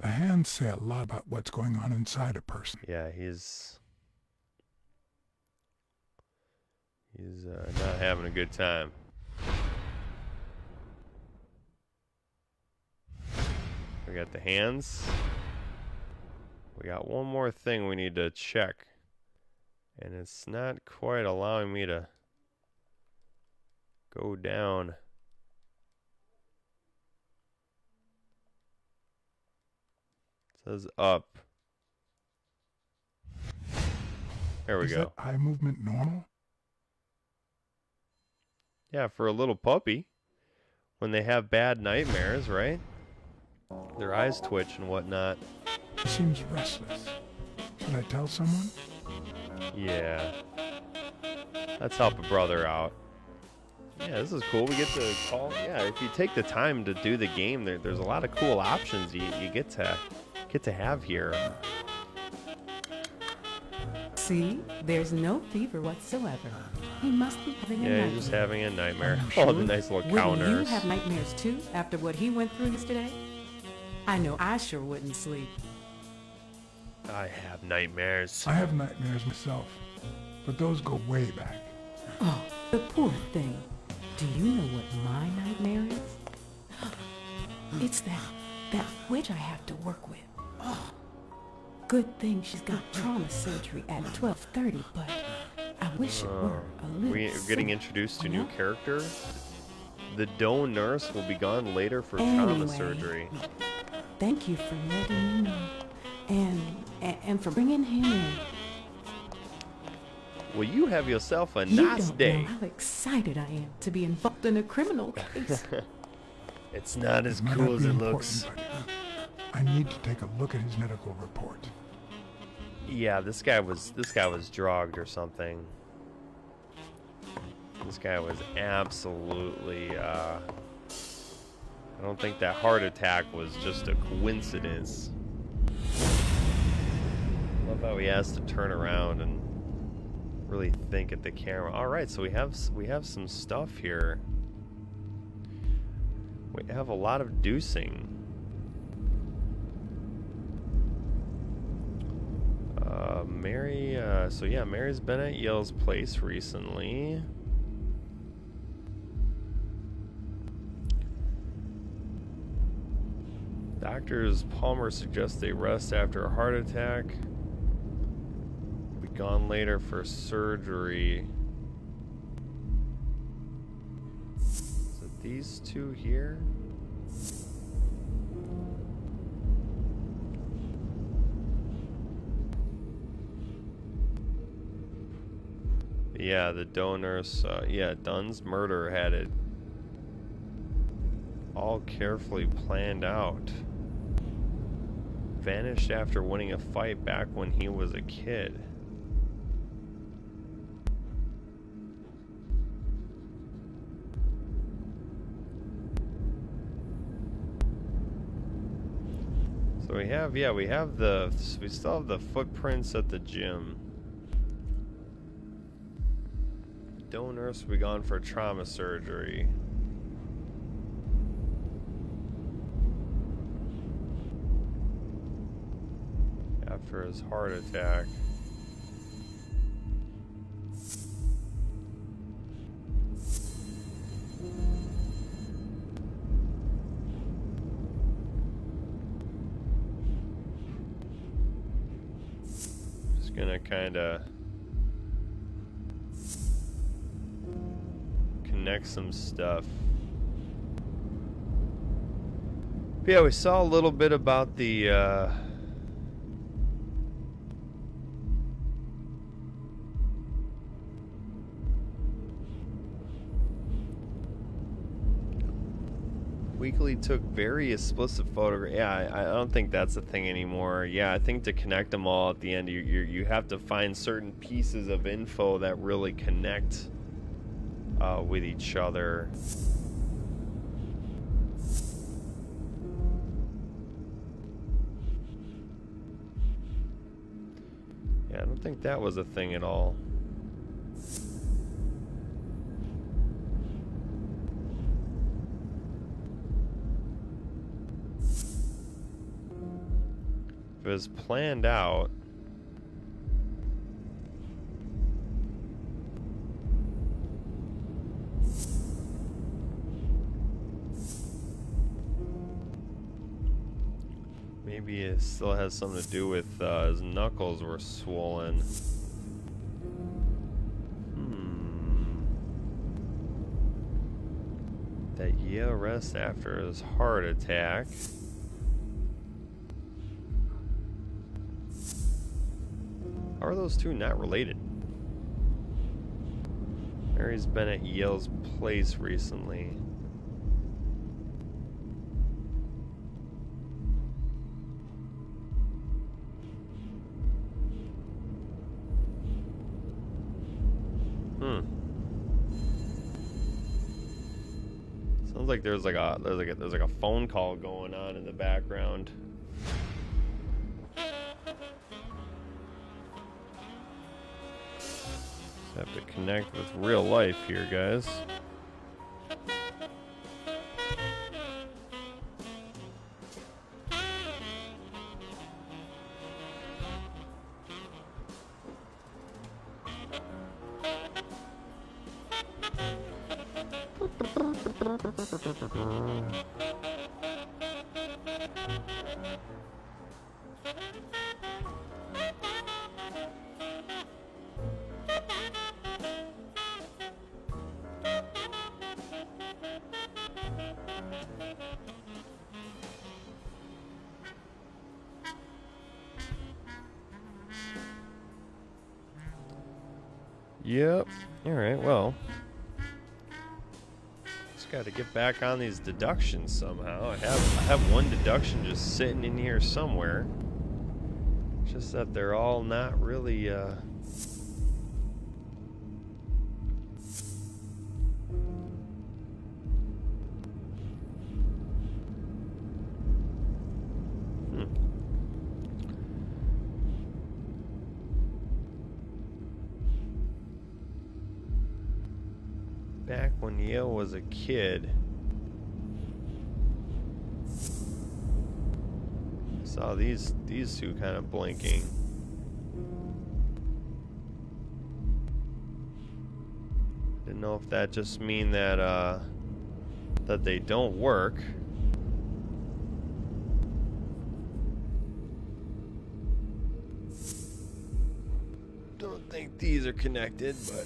The hands say a lot about what's going on inside a person. Yeah, he's not having a good time. We got the hands. We got one more thing we need to check. And it's not quite allowing me to go down. It says up. There we Is go. that eye movement normal? Yeah, for a little puppy. When they have bad nightmares, right? Their eyes twitch and whatnot. He seems restless. Should I tell someone? Yeah. Let's help a brother out. Yeah, this is cool. We get to call. Yeah, if you take the time to do the game, there's a lot of cool options you get to have here. See, there's no fever whatsoever. He must be having a nightmare. Yeah, he's just having a nightmare. Sure? Oh, the nice little counters. Wouldn't you have nightmares too after what he went through yesterday? I know I sure wouldn't sleep. I have nightmares. I have nightmares myself, but those go way back. Oh, the poor thing. Do you know what my nightmare is? It's that witch I have to work with. Oh, good thing she's got trauma surgery at 12:30, but I wish it were a little We're getting introduced to a new character. The Doe nurse will be gone later for trauma surgery. Thank you for letting me know. And for bringing him in. Well, you have yourself a You nice don't day. know how excited I am to be involved in a criminal case. It's not as Might cool not as be it important, looks. but I need to take a look at his medical report. Yeah, this guy was drugged or something. This guy was absolutely. I don't think that heart attack was just a coincidence. Love how he has to turn around and really think at the camera. All right, so we have some stuff here. We have a lot of deucing. Mary. So yeah, Mary's been at Yale's place recently. Doctors Palmer suggests they rest after a heart attack. Be gone later for surgery. So these two here. Yeah, the donors. Yeah, Dunn's murder had it all carefully planned out. Vanished after winning a fight back when he was a kid. So we still have the footprints at the gym. Donors will be gone for trauma surgery. After his heart attack. Just gonna kinda connect some stuff. But yeah, we saw a little bit about the Weekly took very explicit photographs. Yeah, I don't think that's a thing anymore. Yeah, I think to connect them all at the end, you have to find certain pieces of info that really connect with each other. Yeah, I don't think that was a thing at all. If it was planned out, maybe it still has something to do with his knuckles were swollen. That Yale rest after his heart attack. How are those two not related? Mary's been at Yale's place recently. Sounds like there's like a phone call going on in the background. Just have to connect with real life here, guys. Yep. Alright, well. Just gotta get back on these deductions somehow. I have one deduction just sitting in here somewhere. Just that they're all not really Back when Yale was a kid, saw these two kind of blinking. Didn't know if that just mean that that they don't work. Don't think these are connected, but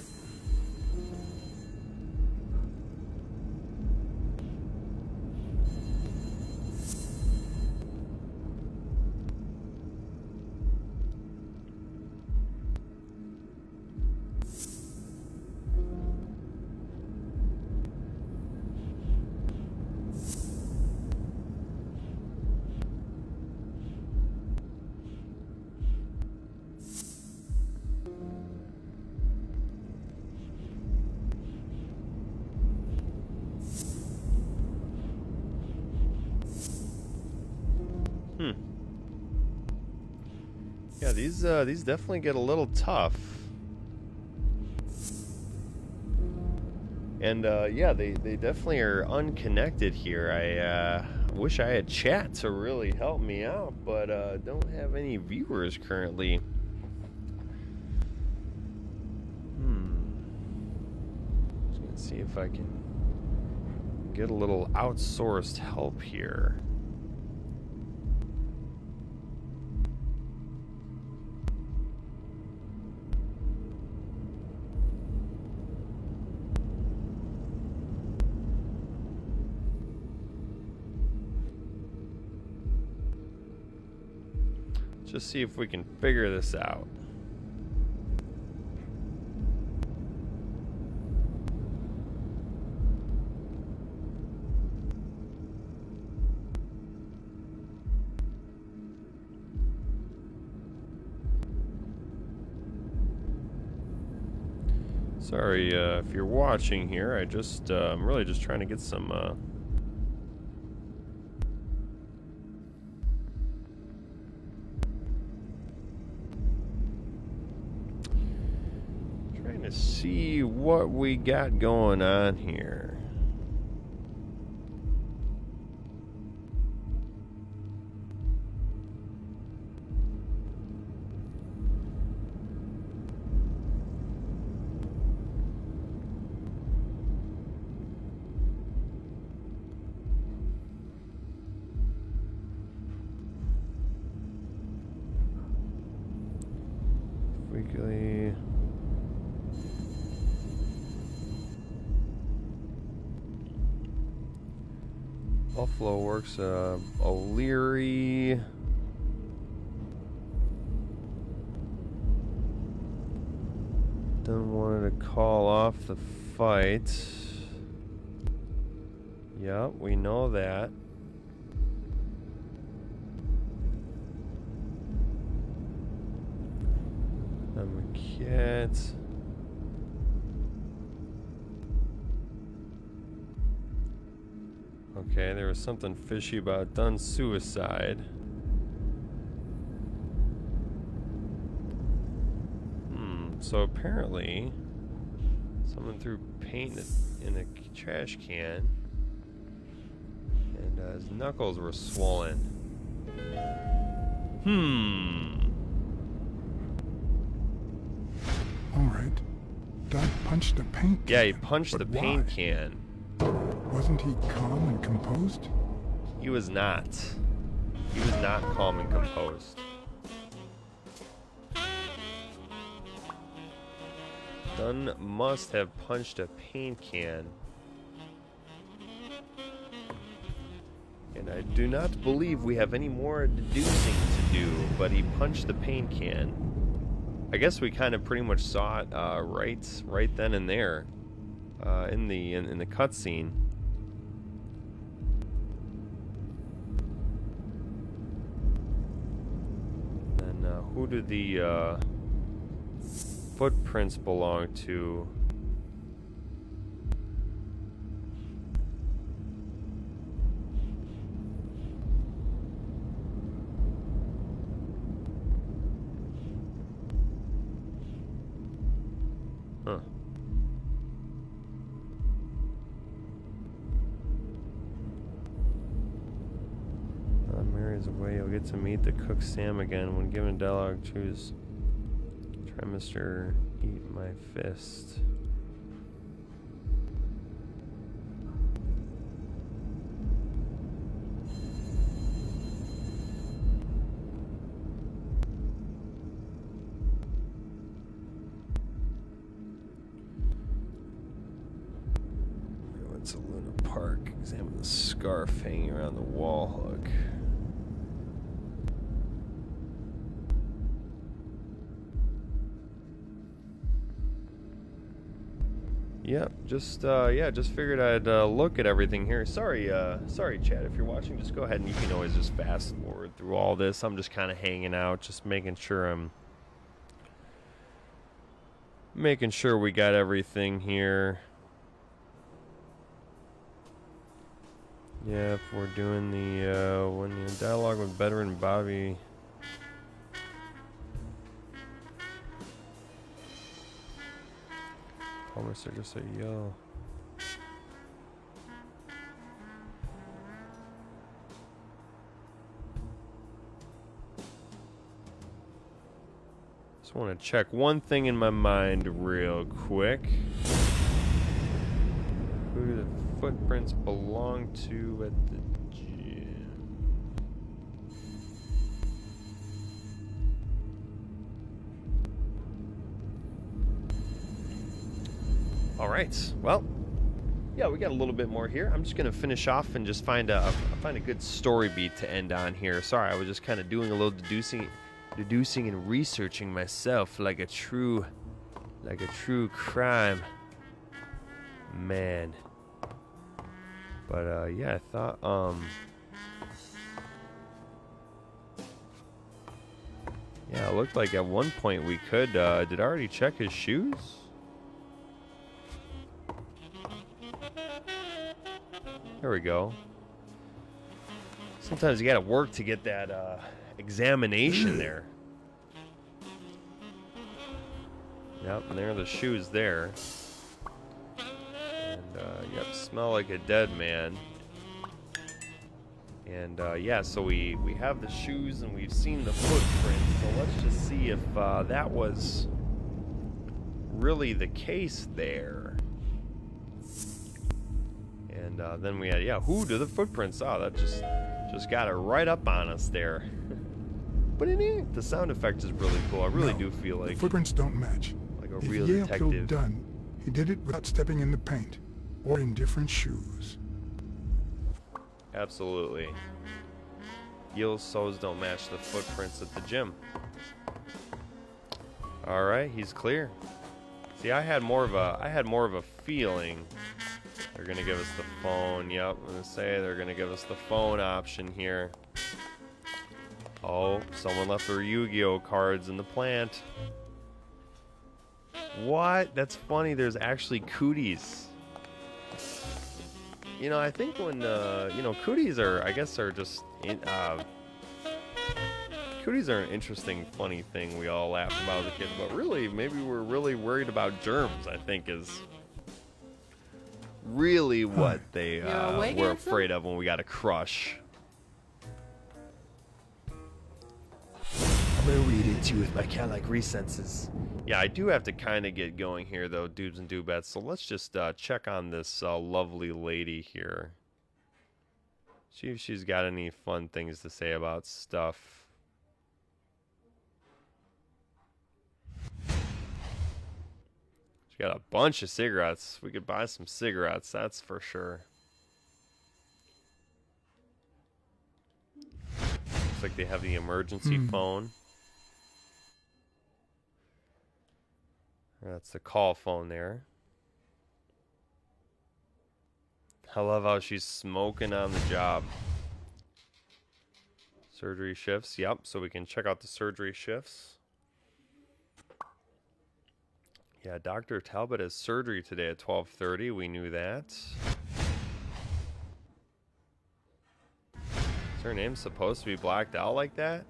yeah, these definitely get a little tough. And yeah, they definitely are unconnected here. I wish I had chat to really help me out, but don't have any viewers currently. Just gonna see if I can get a little outsourced help here. Just see if we can figure this out. Sorry if you're watching here. I'm really just trying to get some to see what we got going on here. Weekly. Buffalo works, O'Leary. Dunn wanted to call off the fight. Yep, we know that. McKitt. Okay, there was something fishy about Dunn's suicide. So apparently, someone threw paint in a trash can, and his knuckles were swollen. Alright. Dunn punched a paint can. Yeah, he punched the but paint why? can. Wasn't he calm and composed? He was not. He was not calm and composed. Dunn must have punched a paint can. And I do not believe we have any more deducing to do, but he punched the paint can. I guess we kind of pretty much saw it right then and there in the cutscene. Then who do the footprints belong to? Huh. Mary's away. You'll get to meet the cook Sam again. When given dialogue, choose. Try Mr. Eat My Fist. We went to Luna Park. Examine the scarf hanging around the wall hook. Yep, just figured I'd look at everything here. Sorry, Chad, if you're watching, just go ahead and you can always just fast forward through all this. I'm just kind of hanging out, just making sure we got everything here. Yeah, if we're doing the when you dialogue with veteran Bobby. Almost just say yo. Just want to check one thing in my mind real quick. Who do the footprints belong to at the gym? All right. Well, yeah, we got a little bit more here. I'm just gonna finish off and just find a good story beat to end on here. Sorry, I was just kind of doing a little deducing and researching myself like a true crime man. But yeah, I thought yeah, it looked like at one point we could did I already check his shoes? There we go. Sometimes you gotta work to get that examination there. Yep, and there are the shoes there. And yep, smell like a dead man. And yeah, so we have the shoes and we've seen the footprints. So let's just see if that was really the case there. And then we had, yeah, who do the footprints? Oh, that just got it right up on us there. But the sound effect is really cool. I really do feel like the footprints don't match. Like a If real Yale detective. killed Dunn, he did it without stepping in the paint or in different shoes. Absolutely. Yale's soles don't match the footprints at the gym. All right, he's clear. See, I had more of a feeling they're gonna give us the phone. Yep, I'm gonna say they're gonna give us the phone option here. Oh, someone left their Yu-Gi-Oh cards in the plant. What? That's funny. There's actually cooties. You know, I think when, you know, cooties are, I guess, are just, cooties are an interesting, funny thing we all laugh about as a kid, but really, maybe we're really worried about germs, I think, is really what they were afraid of when we got a crush. I'm gonna read it to you with my cat-like senses. Yeah, I do have to kind of get going here, though, Doobs and Doobettes, so let's just check on this lovely lady here. See if she's got any fun things to say about stuff. She got a bunch of cigarettes. We could buy some cigarettes, that's for sure. Looks like they have the emergency phone. That's the call phone there. I love how she's smoking on the job. Surgery shifts. Yep, so we can check out the surgery shifts. Yeah, Dr. Talbot has surgery today at 12:30. We knew that. Is her name supposed to be blacked out like that?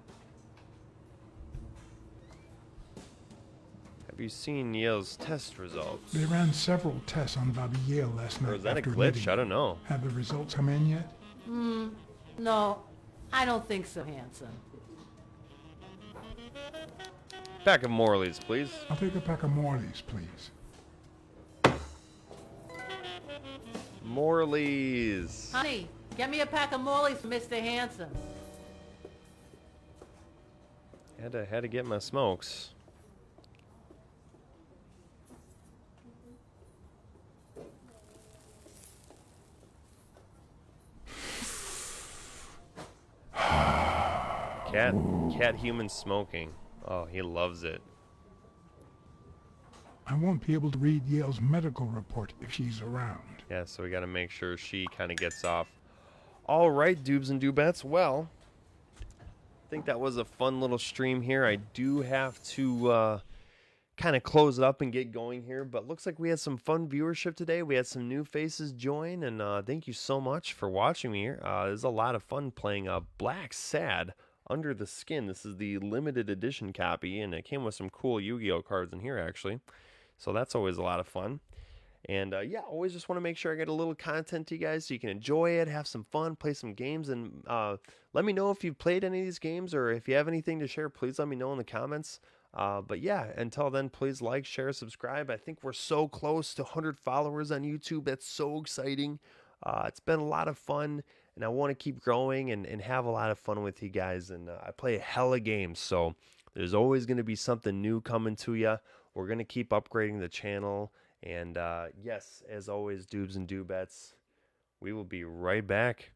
Have you seen Yale's test results? They ran several tests on Bobby Yale last night. Or is that a after glitch? admitting. I don't know. Have the results come in yet? No, I don't think so, Hanson. Pack of Morleys, please. I'll take a pack of Morleys, please. Morleys. Honey, get me a pack of Morleys for Mr. Hanson. Had to get my smokes. Cat human smoking. Oh, he loves it. I won't be able to read Yale's medical report if she's around. Yeah, so we got to make sure she kind of gets off. All right, Doobs and Doobettes. Well, I think that was a fun little stream here. I do have to kind of close it up and get going here, but looks like we had some fun viewership today. We had some new faces join, and thank you so much for watching me here. It was a lot of fun playing BLACKSAD Under the Skin. This is the limited edition copy, and it came with some cool Yu-Gi-Oh cards in here, actually. So that's always a lot of fun. And yeah, always just want to make sure I get a little content to you guys so you can enjoy it, have some fun, play some games, and let me know if you've played any of these games, or if you have anything to share, please let me know in the comments. But yeah, until then, please like, share, subscribe. I think we're so close to 100 followers on YouTube. That's so exciting. It's been a lot of fun, and I want to keep growing and have a lot of fun with you guys. And I play a hella games, so there's always going to be something new coming to you. We're going to keep upgrading the channel. And yes, as always, Doobs and Doobettes, we will be right back.